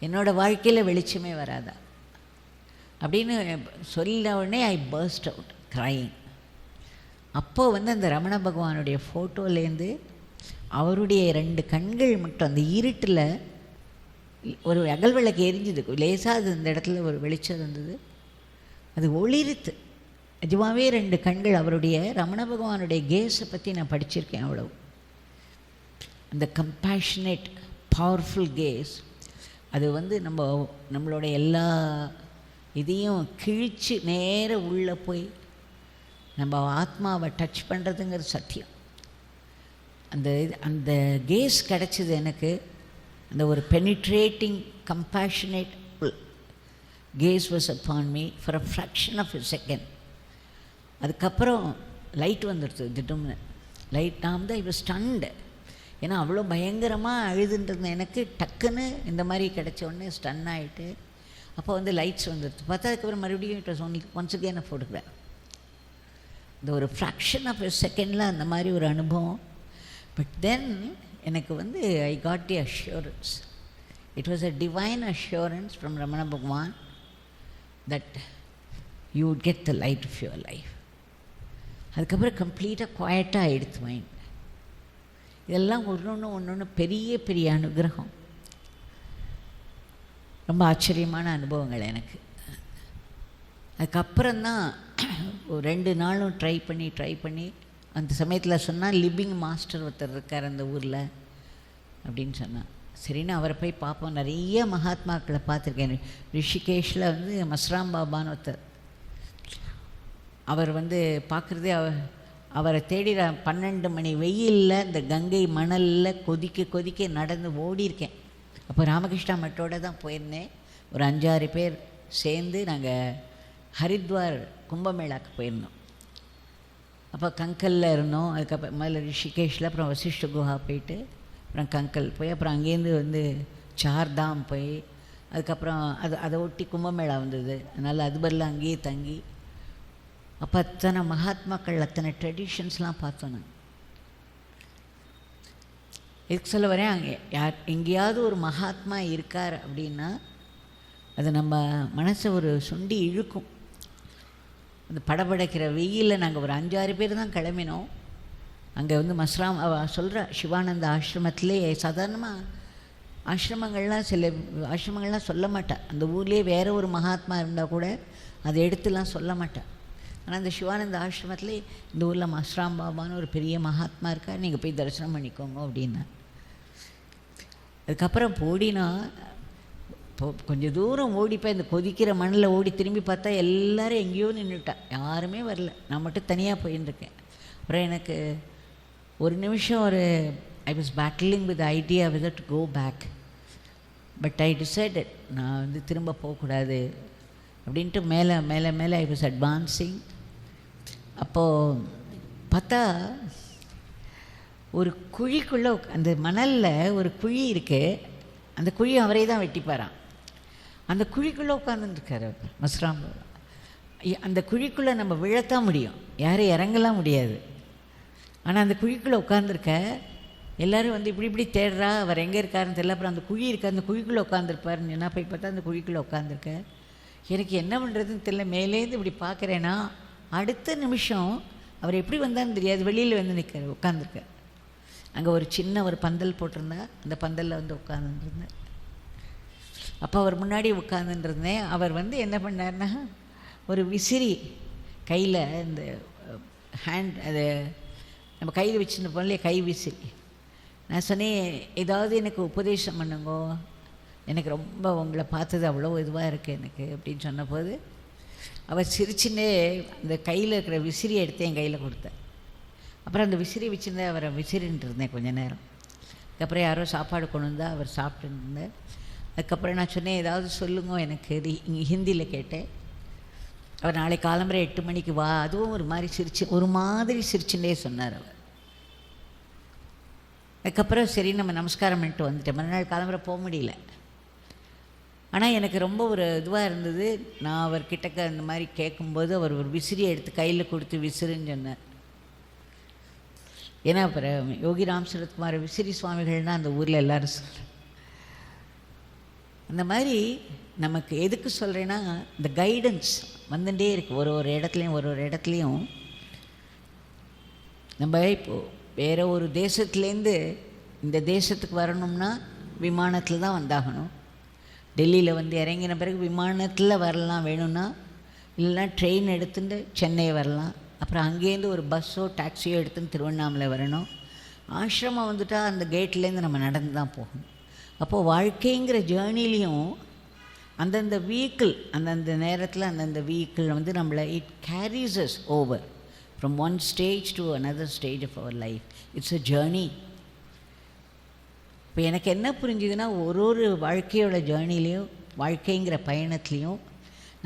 என்னோடய வாழ்க்கையில் வெளிச்சமே வராதா அப்படின்னு சொல்ல உடனே ஐ பர்ஸ்ட் அவுட் க்ரைங். அப்போது வந்து அந்த ரமண பகவானுடைய ஃபோட்டோலேருந்து அவருடைய 2 கண்கள் மட்டும் அந்த இருட்டில் ஒரு அகல் விளக்கு எரிஞ்சுது, லேசாக அது இந்த இடத்துல ஒரு வெளிச்சம் இருந்தது, அது ஒளிருத்து. நிஜமாகவே 2 கண்கள். அவருடைய ரமண பகவானுடைய கேஸை பற்றி நான் படிச்சிருக்கேன். அவ்வளவு அந்த கம்பேஷனேட் பவர்ஃபுல் கேஸ், அது வந்து நம்மளோட எல்லா இதையும் கிழித்து நேர உள்ளே போய் நம்ம ஆத்மாவை டச் பண்ணுறதுங்கிறது சத்தியம். அந்த கேஸ் கிடச்சிது எனக்கு. அந்த ஒரு penetrating compassionate gaze was upon me for a fraction of a second. அதுக்கப்புறம் லைட் வந்துடுது திடம்னு. லைட் நான் வந்து ஐ வாஸ் ஸ்டன்டு. ஏன்னா அவ்வளோ பயங்கரமாக அழுதுன்றது எனக்கு டக்குன்னு இந்த மாதிரி கிடச்ச உடனே ஸ்டன் ஆகிட்டு அப்போ வந்து லைட்ஸ் வந்துடுது. பார்த்தா அதுக்கப்புறம் மறுபடியும் it was only once again a photograph. இந்த ஒரு ஃப்ராக்ஷன் ஆஃப் எ செகண்டில் அந்த மாதிரி ஒரு அனுபவம். பட் தென் எனக்கு வந்து I got the assurance. It was a divine assurance from Ramana Bhagavan that you would get the light of your life. அதுக்கப்புறம் கம்ப்ளீட்டாக குவாய்ட்டாக ஆகிடுத்து மைண்ட். இதெல்லாம் ஒன்று பெரிய பெரிய அனுகிரகம். ரொம்ப ஆச்சரியமான அனுபவங்கள் எனக்கு. அதுக்கப்புறம்தான் ஒரு 2 நாளும் ட்ரை பண்ணி அந்த சமயத்தில் சொன்னால் லிவிங் மாஸ்டர் ஒருத்தர் இருக்கார் அந்த ஊரில் அப்படின்னு சொன்னான். சரின்னு அவரை போய் பார்ப்போம். நிறைய மகாத்மாக்களை பார்த்துருக்கேன். ரிஷிகேஷில் வந்து மஸ்ராம் பாபான்னு ஒருத்தர், அவர் வந்து பார்க்குறதே அவரை தேடி 12 மணி வெயிலில் இந்த கங்கை மணலில் கொதிக்க நடந்து ஓடியிருக்கேன். அப்போ ராமகிருஷ்ணா மட்டோடு தான் போயிருந்தேன். ஒரு 5-6 பேர் சேர்ந்து நாங்கள் ஹரித்வார் கும்பமேளாவுக்கு போயிருந்தோம். அப்போ கங்கலில் இருந்தோம். அதுக்கப்புறம் முதல்ல ரிஷிகேஷில், அப்புறம் வசிஷ்ட குஹா போயிட்டு, அப்புறம் கங்கல் போய், அப்புறம் அங்கேருந்து வந்து சார்தாம் போய், அதுக்கப்புறம் அதை ஒட்டி கும்பமேளா வந்தது. அதனால் அது பதில் அங்கேயே தங்கி அப்போ அத்தனை மகாத்மாக்கள், அத்தனை ட்ரெடிஷன்ஸ்லாம் பார்த்தோம். நான் எதுக்கு சொல்ல வரேன், அங்கே எங்கேயாவது ஒரு மகாத்மா இருக்கார் அப்படின்னா அது நம்ம மனசை ஒரு சுண்டி இழுக்கும். அந்த படபடைக்கிற வெயிலில் நாங்கள் ஒரு 5-6 பேர் தான் கிளம்பினோம். அங்கே வந்து மஸ்ராம் சொல்கிற சிவானந்த ஆசிரமத்திலே சாதாரணமாக ஆசிரமங்கள்லாம் சில ஆசிரமங்கள்லாம் சொல்ல மாட்டேன். அந்த ஊர்லேயே வேறு ஒரு மகாத்மா இருந்தால் கூட அதை எடுத்துலாம் சொல்ல மாட்டேன். ஆனால் அந்த சிவானந்த ஆசிரமத்திலே இந்த ஊரில் மஸ்ராம் பாபான்னு ஒரு பெரிய மகாத்மா இருக்கார், நீங்கள் போய் தரிசனம் பண்ணிக்கோங்க அப்படின்னா. அதுக்கப்புறம் போடினா கொஞ்சம் தூரம் ஓடிப்போய் இந்த கொதிக்கிற மண்ணில் ஓடி திரும்பி பார்த்தா எல்லோரும் எங்கேயோ நின்றுட்டா, யாருமே வரல. நான் மட்டும் தனியாக போயின்னு அப்புறம் எனக்கு ஒரு நிமிஷம் I was battling with idea whether to go back. But I decided நான் வந்து திரும்ப போகக்கூடாது அப்படின்ட்டு மேலே மேலே மேலே ஐ வாஸ் அட்வான்ஸிங். அப்போது பார்த்தா ஒரு குழிக்குள்ளே அந்த மணலில் ஒரு குழி இருக்குது. அந்த குழி அவரே தான் வெட்டிப்பாரான். அந்த குழிக்குள்ளே உட்காந்துருக்கார் அவர் மஸ்ராம். அந்த குழிக்குள்ளே நம்ம விழத்தான் முடியும், யாரும் இறங்கலாம் முடியாது. ஆனால் அந்த குழிக்குள்ளே உட்காந்துருக்க எல்லோரும் வந்து இப்படி இப்படி தேடுறா, அவர் எங்கே இருக்காருன்னு தெரியல. அப்புறம் அந்த குழி இருக்குது, அந்த குழிக்குள்ளே உட்காந்துருப்பாருன்னு என்ன போய் பார்த்தா அந்த குழிக்குள்ளே உட்காந்துருக்க. எனக்கு என்ன பண்ணுறதுன்னு தெரியல. மேலேருந்து இப்படி பார்க்குறேன்னா அடுத்த நிமிஷம் அவர் எப்படி வந்தான்னு தெரியாது, வெளியில் வந்து நிற்கிறார், உட்காந்துருக்க. அங்கே ஒரு சின்ன ஒரு பந்தல் போட்டிருந்தா, அந்த பந்தலில் வந்து உட்காந்துருந்தேன். அப்போ அவர் முன்னாடி உட்காந்துருந்தேன். அவர் வந்து என்ன பண்ணார்னா ஒரு விசிறி கையில் இந்த ஹேண்ட் அது நம்ம கையில் வச்சுருப்போம் இல்லையா, கை விசிறி. நான் சொன்னேன், ஏதாவது எனக்கு உபதேசம் பண்ணுங்கோ, எனக்கு ரொம்ப உங்களை பார்த்தது அவ்வளோ இதுவாக இருக்குது எனக்கு அப்படின்னு சொன்னபோது அவர் சிரிச்சுன்னே அந்த கையில் இருக்கிற விசிறியை எடுத்து என் கையில் கொடுத்தேன். அப்புறம் அந்த விசிறி வச்சுருந்தேன், அவரை விசிறின்ட்டு இருந்தேன் கொஞ்சம் நேரம். அதுக்கப்புறம் யாரோ சாப்பாடு கொண்டு வந்தால் அவர் சாப்பிட்டு இருந்தேன். அதுக்கப்புறம் நான் சொன்னேன், ஏதாவது சொல்லுங்க எனக்கு, இங்கே ஹிந்தியில் கேட்டேன். அவர் நாளை காலம்பரை 8 மணிக்கு வா. அதுவும் ஒரு மாதிரி ஒரு மாதிரி சிரிச்சுட்டே சொன்னார் அவர். அதுக்கப்புறம் சரி நம்ம நமஸ்காரம் பண்ணிட்டு வந்துட்டேன். மறுநாள் காலம்பரை போக முடியல. ஆனால் எனக்கு ரொம்ப ஒரு இதுவாக இருந்தது. நான் அவர்கிட்டக்க அந்த மாதிரி கேட்கும்போது அவர் ஒரு விசிறியை எடுத்து கையில் கொடுத்து விசிறுன்னு சொன்னார். ஏன்னா அப்புறம் யோகி ராம் சரத்குமார் விசிறி சுவாமிகள்னால் அந்த ஊரில் எல்லோரும் சொல்கிறேன். அந்த மாதிரி நமக்கு எதுக்கு சொல்கிறேன்னா, இந்த கைடன்ஸ் வந்துட்டே இருக்குது. ஒரு இடத்துலையும் நம்ம இப்போது வேறு ஒரு தேசத்துலேருந்து இந்த தேசத்துக்கு வரணும்னா விமானத்தில் தான் வந்தாகணும். டெல்லியில் வந்து இறங்கின பிறகு விமானத்தில் வரலாம் வேணும்னா, இல்லைன்னா ட்ரெயின் எடுத்துட்டு சென்னை வரலாம். அப்புறம் அங்கேருந்து ஒரு பஸ்ஸோ டாக்ஸியோ எடுத்துன்னு திருவண்ணாமலை வரணும். ஆசிரமம் வந்துட்டால் அந்த கேட்லேருந்து நம்ம நடந்து தான் போகணும். அப்போது வாழ்க்கைங்கிற ஜேர்னிலையும் அந்தந்த வீக்கிள் அந்தந்த நேரத்தில் அந்தந்த வீக்கிள் வந்து நம்மளை it carries us over from one stage to another stage of our life. It's a journey. இப்போ எனக்கு என்ன புரிஞ்சுதுன்னா, ஒரு வாழ்க்கையோட ஜேர்னிலையும் வாழ்க்கைங்கிற பயணத்துலேயும்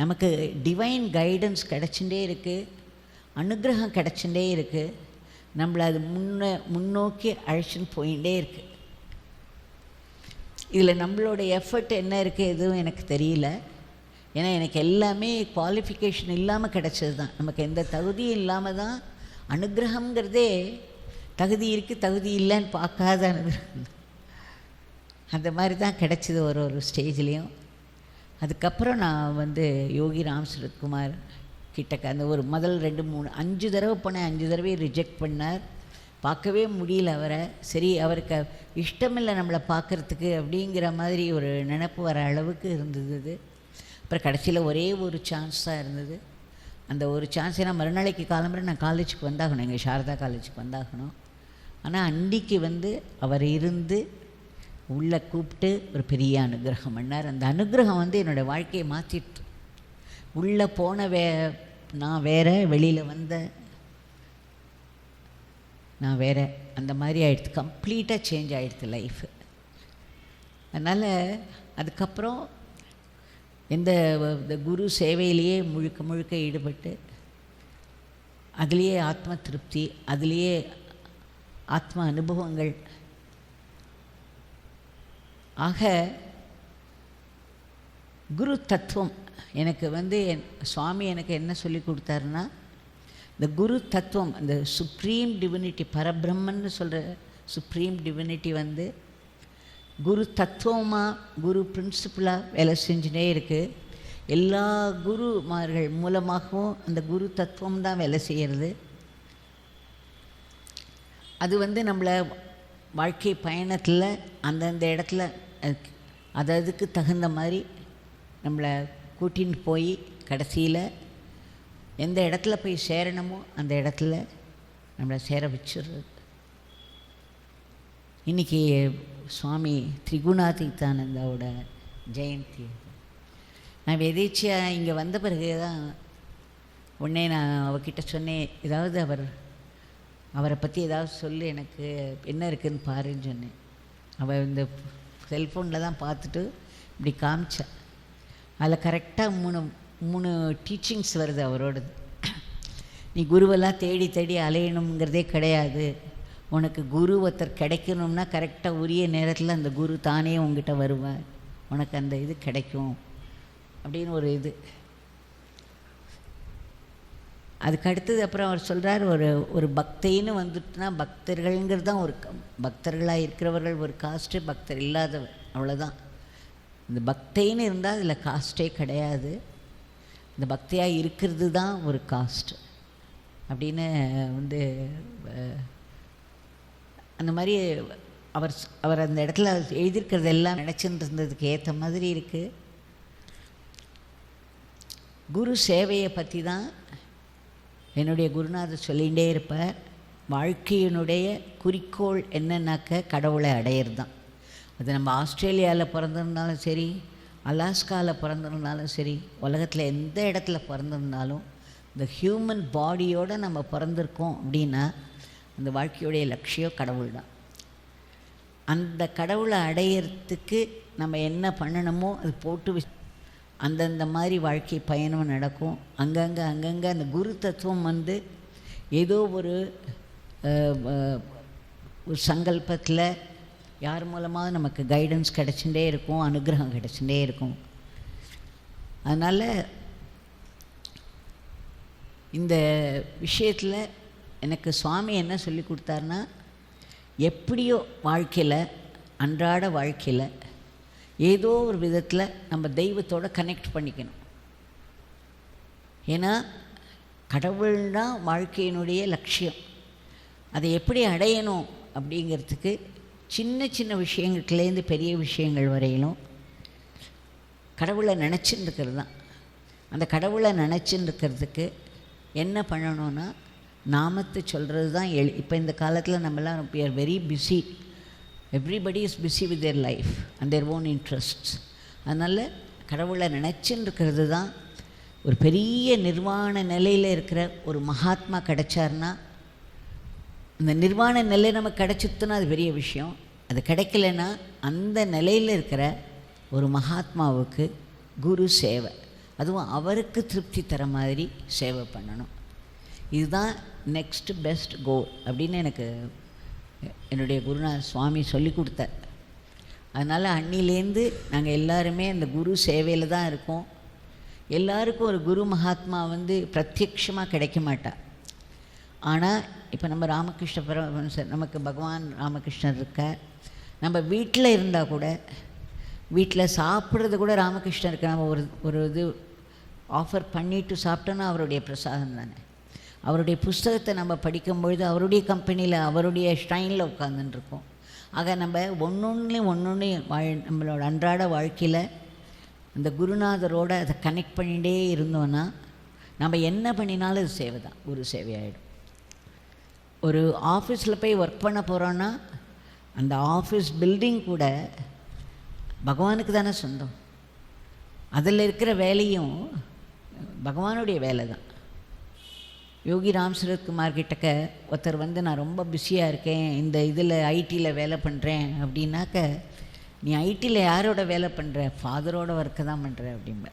நமக்கு டிவைன் கைடன்ஸ் கிடச்சுட்டே இருக்குது, அனுகிரகம் கிடச்சுட்டே இருக்குது. நம்மளை அது முன்னோக்கி அழைச்சின்னு போயிட்டே இருக்குது. இதில் நம்மளோட எஃபர்ட் என்ன இருக்குது எதுவும் எனக்கு தெரியல. ஏன்னா எனக்கு எல்லாமே குவாலிஃபிகேஷன் இல்லாமல் கிடச்சது தான். நமக்கு எந்த தகுதியும் இல்லாமல் தான் அனுகிரகங்கிறதே. தகுதி இருக்குது தகுதி இல்லைன்னு பார்க்காத அனுகிரகம் அந்த மாதிரி தான் கிடச்சிது ஒரு ஸ்டேஜ்லேயும். அதுக்கப்புறம் நான் வந்து யோகி ராம் சரத்குமார் கிட்டக்க அந்த ஒரு முதல் 2-3-5 தடவை போனேன். 5 தடவையும் ரிஜெக்ட் பண்ணார். பார்க்கவே முடியல அவரை. சரி அவருக்கு இஷ்டமில்லை நம்மளை பார்க்குறதுக்கு அப்படிங்கிற மாதிரி ஒரு நினப்பு வர அளவுக்கு இருந்தது. அப்புறம் கடைசியில் ஒரே ஒரு சான்ஸ் தான் இருந்தது. அந்த ஒரு சான்ஸ், ஏன்னா மறுநாளைக்கு காலம்பரை நான் காலேஜுக்கு வந்தாகணும், எங்கள் சாரதா காலேஜுக்கு வந்தாகணும். ஆனால் அன்றைக்கி வந்து அவர் இருந்து உள்ளே கூப்பிட்டு ஒரு பெரிய அனுகிரகம் பண்ணார். அந்த அனுகிரகம் வந்து என்னோடய வாழ்க்கையை மாற்றிட்டு, உள்ளே போன நான் வேறு, வெளியில் வந்த நான் வேறு, அந்த மாதிரி ஆகிடுது. கம்ப்ளீட்டாக சேஞ்ச் ஆகிடுது லைஃபு. அதனால் அதுக்கப்புறம் இந்த குரு சேவையிலேயே முழுக்க ஈடுபட்டு அதுலேயே ஆத்ம திருப்தி, அதுலேயே ஆத்ம அனுபவங்கள். ஆக குரு தத்துவம் எனக்கு வந்து சுவாமி எனக்கு என்ன சொல்லி கொடுத்தாருன்னா, இந்த குரு தத்துவம், அந்த சுப்ரீம் டிவினிட்டி, பரபிரம்மன்னு சொல்கிற சுப்ரீம் டிவினிட்டி வந்து குரு தத்துவமாக, குரு பிரின்சிபலாக வேலை செஞ்சுட்டே இருக்குது. எல்லா குருமார்கள் மூலமாகவும் அந்த குரு தத்துவம் தான் வேலை செய்கிறது. அது நம்மளை வாழ்க்கை பயணத்தில் அந்தந்த இடத்துல அதுக்கு தகுந்த மாதிரி நம்மளை கூட்டின்னு போய் கடைசியில் எந்த இடத்துல போய் சேரணுமோ அந்த இடத்துல நம்மளை சேர வச்சுடுறது. இன்றைக்கி சுவாமி திரிகுணாதீதானந்தாவோட ஜெயந்தி. நான் எதேச்சியாக இங்கே வந்த பிறகு தான் உடனே நான் அவகிட்ட சொன்னேன், ஏதாவது அவரை பற்றி ஏதாவது சொல்லு, எனக்கு என்ன இருக்குதுன்னு பாருன்னு சொன்னேன். அவள் இந்த செல்ஃபோனில் தான் பார்த்துட்டு இப்படி காமிச்சா. அதில் கரெக்டாக மூணு டீச்சிங்ஸ் வருது அவரோடது. நீ குருவெல்லாம் தேடி தேடி அலையணுங்கிறதே கிடையாது. உனக்கு குரு ஒருத்தர் கிடைக்கணும்னா கரெக்டாக உரிய நேரத்தில் அந்த குரு தானே உங்ககிட்ட வருவார், உனக்கு அந்த இது கிடைக்கும் அப்படின்னு ஒரு இது. அதுக்கு அடுத்தது அப்புறம் அவர் சொல்கிறார், ஒரு பக்தின்னு வந்துட்டுனா பக்தர்கள்ங்கிறது தான் ஒரு பக்தர்களாக இருக்கிறவர்கள் ஒரு காஸ்ட்டு, பக்தர் இல்லாதவர் அவ்வளோதான். இந்த பக்தின்னு இருந்தால் அதில் காஸ்ட்டே கிடையாது. இந்த பக்தியாக இருக்கிறது தான் ஒரு காஸ்ட் அப்படின்னு அந்த மாதிரி அவர் அந்த இடத்துல எழுதியிருக்கிறது எல்லாம் நினச்சிட்டு இருந்ததுக்கு ஏற்ற மாதிரி இருக்குது. குரு சேவையை பற்றி தான் என்னுடைய குருநாதர் சொல்லிகிட்டே இருப்பார். வாழ்க்கையினுடைய குறிக்கோள் என்னன்னாக்க கடவுளை அடையிறது தான். அது நம்ம ஆஸ்திரேலியாவில் பிறந்திருந்தாலும் சரி, அலாஸ்காவில் பிறந்திருந்தாலும் சரி, உலகத்தில் எந்த இடத்துல பிறந்திருந்தாலும் இந்த ஹியூமன் பாடியோடு நம்ம பிறந்திருக்கோம் அப்படின்னா அந்த வாழ்க்கையுடைய லட்சியம் கடவுள் தான். அந்த கடவுளை அடையிறதுக்கு நம்ம என்ன பண்ணணுமோ அது போட்டு அந்தந்த மாதிரி வாழ்க்கை பயணம் நடக்கும். அங்கங்கே அந்த குரு தத்துவம் ஏதோ ஒரு சங்கல்பத்தில் யார் மூலமாக நமக்கு கைடன்ஸ் கிடச்சுட்டே இருக்கும், அனுகிரகம் கிடச்சுட்டே இருக்கும். அதனால் இந்த விஷயத்தில் எனக்கு சுவாமி என்ன சொல்லி கொடுத்தாருன்னா, எப்படியோ வாழ்க்கையில் அன்றாட வாழ்க்கையில் ஏதோ ஒரு விதத்தில் நம்ம தெய்வத்தோடு கனெக்ட் பண்ணிக்கணும். ஏன்னா கடவுள்தான் வாழ்க்கையினுடைய லட்சியம். அதை எப்படி அடையணும் அப்படிங்கிறதுக்கு சின்ன சின்ன விஷயங்கள்லேருந்து பெரிய விஷயங்கள் வரையிலும் கடவுளை நினச்சின்னு இருக்கிறது தான். அந்த கடவுளை நினச்சின்னு இருக்கிறதுக்கு என்ன பண்ணணுன்னா நாமத்தை சொல்கிறது தான் இப்போ இந்த காலத்தில் நம்மலாம் we are very busy. Everybody is busy with their life and their own interests. அதனால் கடவுளை நினச்சின்னு இருக்கிறது தான். ஒரு பெரிய நிர்வாண நிலையில் இருக்கிற ஒரு மகாத்மா கிடைச்சார்னா, அந்த நிர்வாண நிலை நமக்கு கிடைச்சிட்டுனா அது பெரிய விஷயம். அது கிடைக்கலன்னா அந்த நிலையில் இருக்கிற ஒரு மகாத்மாவுக்கு குரு சேவை, அதுவும் அவருக்கு திருப்தி தர மாதிரி சேவை பண்ணணும். இதுதான் நெக்ஸ்ட் பெஸ்ட் கோல் அப்படின்னு எனக்கு என்னுடைய குருநாத சுவாமி சொல்லி கொடுத்தார். அதனால் அன்னிலேருந்து நாங்கள் எல்லாருமே அந்த குரு சேவையில் தான் இருக்கோம். எல்லாருக்கும் ஒரு குரு மகாத்மா பிரத்யக்ஷமாக கிடைக்க மாட்டா. ஆனால் இப்போ நம்ம ராமகிருஷ்ண பரமஹம்சர், நமக்கு பகவான் ராமகிருஷ்ணர் இருக்க, நம்ம வீட்டில் இருந்தால் கூட, வீட்டில் சாப்பிட்றது கூட ராமகிருஷ்ணருக்கு நம்ம ஒரு இது ஆஃபர் பண்ணிவிட்டு சாப்பிட்டோன்னா அவருடைய பிரசாதம் தானே. அவருடைய புஸ்தகத்தை நம்ம படிக்கும்பொழுது அவருடைய கம்பெனியில் அவருடைய ஸ்டைலில் உட்காந்துட்டுருக்கோம். ஆக நம்ம ஒன்று நம்மளோட அன்றாட வாழ்க்கையில் அந்த குருநாதரோடு அதை கனெக்ட் பண்ணிகிட்டே இருந்தோன்னா நம்ம என்ன பண்ணினாலும் அது சேவை தான், குரு சேவையாகிடும். ஒரு ஆஃபீஸில் போய் ஒர்க் பண்ண போகிறோன்னா அந்த ஆஃபீஸ் பில்டிங் கூட பகவானுக்கு தானே சொந்தம். அதில் இருக்கிற வேலையும் பகவானுடைய வேலை தான். யோகி ராம் சரத்குமார் கிட்டக்க ஒருத்தர் நான் ரொம்ப பிஸியாக இருக்கேன், இந்த இதில் ஐடியில் வேலை பண்ணுறேன் அப்படின்னாக்க, நீ ஐடியில் யாரோட வேலை பண்ணுற? ஃபாதரோட ஒர்க்கை தான் பண்ணுற அப்படிம்ப.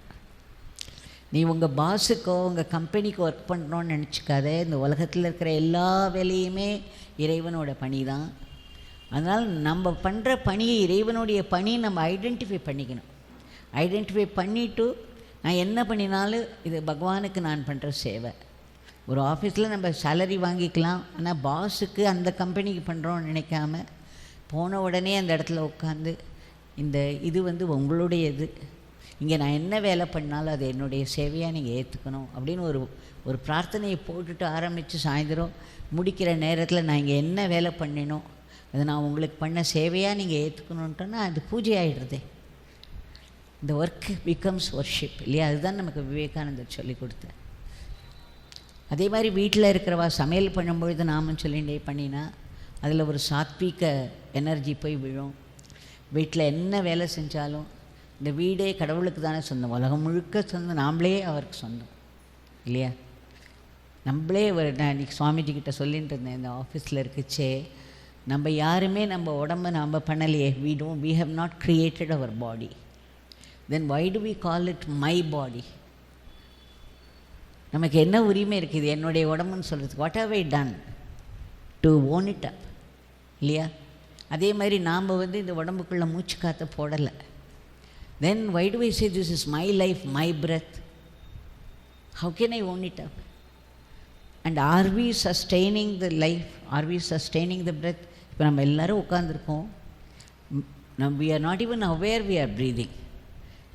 நீ உங்கள் பாஸுக்கோ உங்கள் கம்பெனிக்கு ஒர்க் பண்ணுறோன்னு நினச்சிக்காத. இந்த உலகத்தில் இருக்கிற எல்லா வேலையுமே இறைவனோட பணி தான். அதனால் நம்ம பண்ணுற பணியை, இறைவனுடைய பணியை நம்ம ஐடென்டிஃபை பண்ணிக்கணும். ஐடென்டிஃபை பண்ணிவிட்டு நான் என்ன பண்ணினாலும் இது பகவானுக்கு நான் பண்ணுற சேவை. ஒரு ஆஃபீஸில் நம்ம சேலரி வாங்கிக்கலாம், ஆனால் பாஸுக்கு அந்த கம்பெனிக்கு பண்ணுறோன்னு நினைக்காம போன உடனே அந்த இடத்துல உட்காந்து இது வந்து உங்களுடையது, இங்கே நான் என்ன வேலை பண்ணாலும் அது என்னுடைய சேவையாக நீங்கள் ஏற்றுக்கணும் அப்படின்னு ஒரு பிரார்த்தனையை போட்டுட்டு ஆரம்பித்து சாயந்தரம் முடிக்கிற நேரத்தில் நான் இங்கே என்ன வேலை பண்ணினோம் அது நான் உங்களுக்கு பண்ண சேவையாக நீங்கள் ஏற்றுக்கணுன்ட்டோன்னா அது பூஜை ஆகிடுறதே. இந்த ஒர்க் பிகம்ஸ் ஒர்ஷிப் இல்லையா? அதுதான் நமக்கு விவேகானந்தர் சொல்லி கொடுத்தார். அதே மாதிரி வீட்டில் இருக்கிறவா சமையல் பண்ணும்பொழுது நாமம் சொல்லிகிட்டே பண்ணினா அதில் ஒரு சாத்வீக எனர்ஜி போய் விழும். வீட்டில் என்ன வேலை செஞ்சாலும் இந்த வீடே கடவுளுக்கு தானே சொந்தம், உலகம் முழுக்க சொந்தம், நாம்ளே அவருக்கு சொந்தம் இல்லையா? நம்மளே நான் இன்றைக்கி சுவாமிஜிக்கிட்ட சொல்லிகிட்டு இருந்தேன், இந்த ஆஃபீஸில் இருக்குச்சே, நம்ம யாருமே நம்ம உடம்பை நாம் பண்ணலையே, we have not created our body, then why do we call it my body? நமக்கு என்ன உரிமை இருக்குது என்னுடைய உடம்புன்னு சொல்கிறதுக்கு? What have I done to own it up இல்லையா? அதே மாதிரி நாம் வந்து இந்த உடம்புக்குள்ளே மூச்சு காற்ற போடலை. then why do I say this is my life, my breath? How can I own it up? And are we sustaining the life? Are we sustaining the breath? இப்போ நம்ம எல்லோரும் உட்காந்துருக்கோம், we are not even aware we are breathing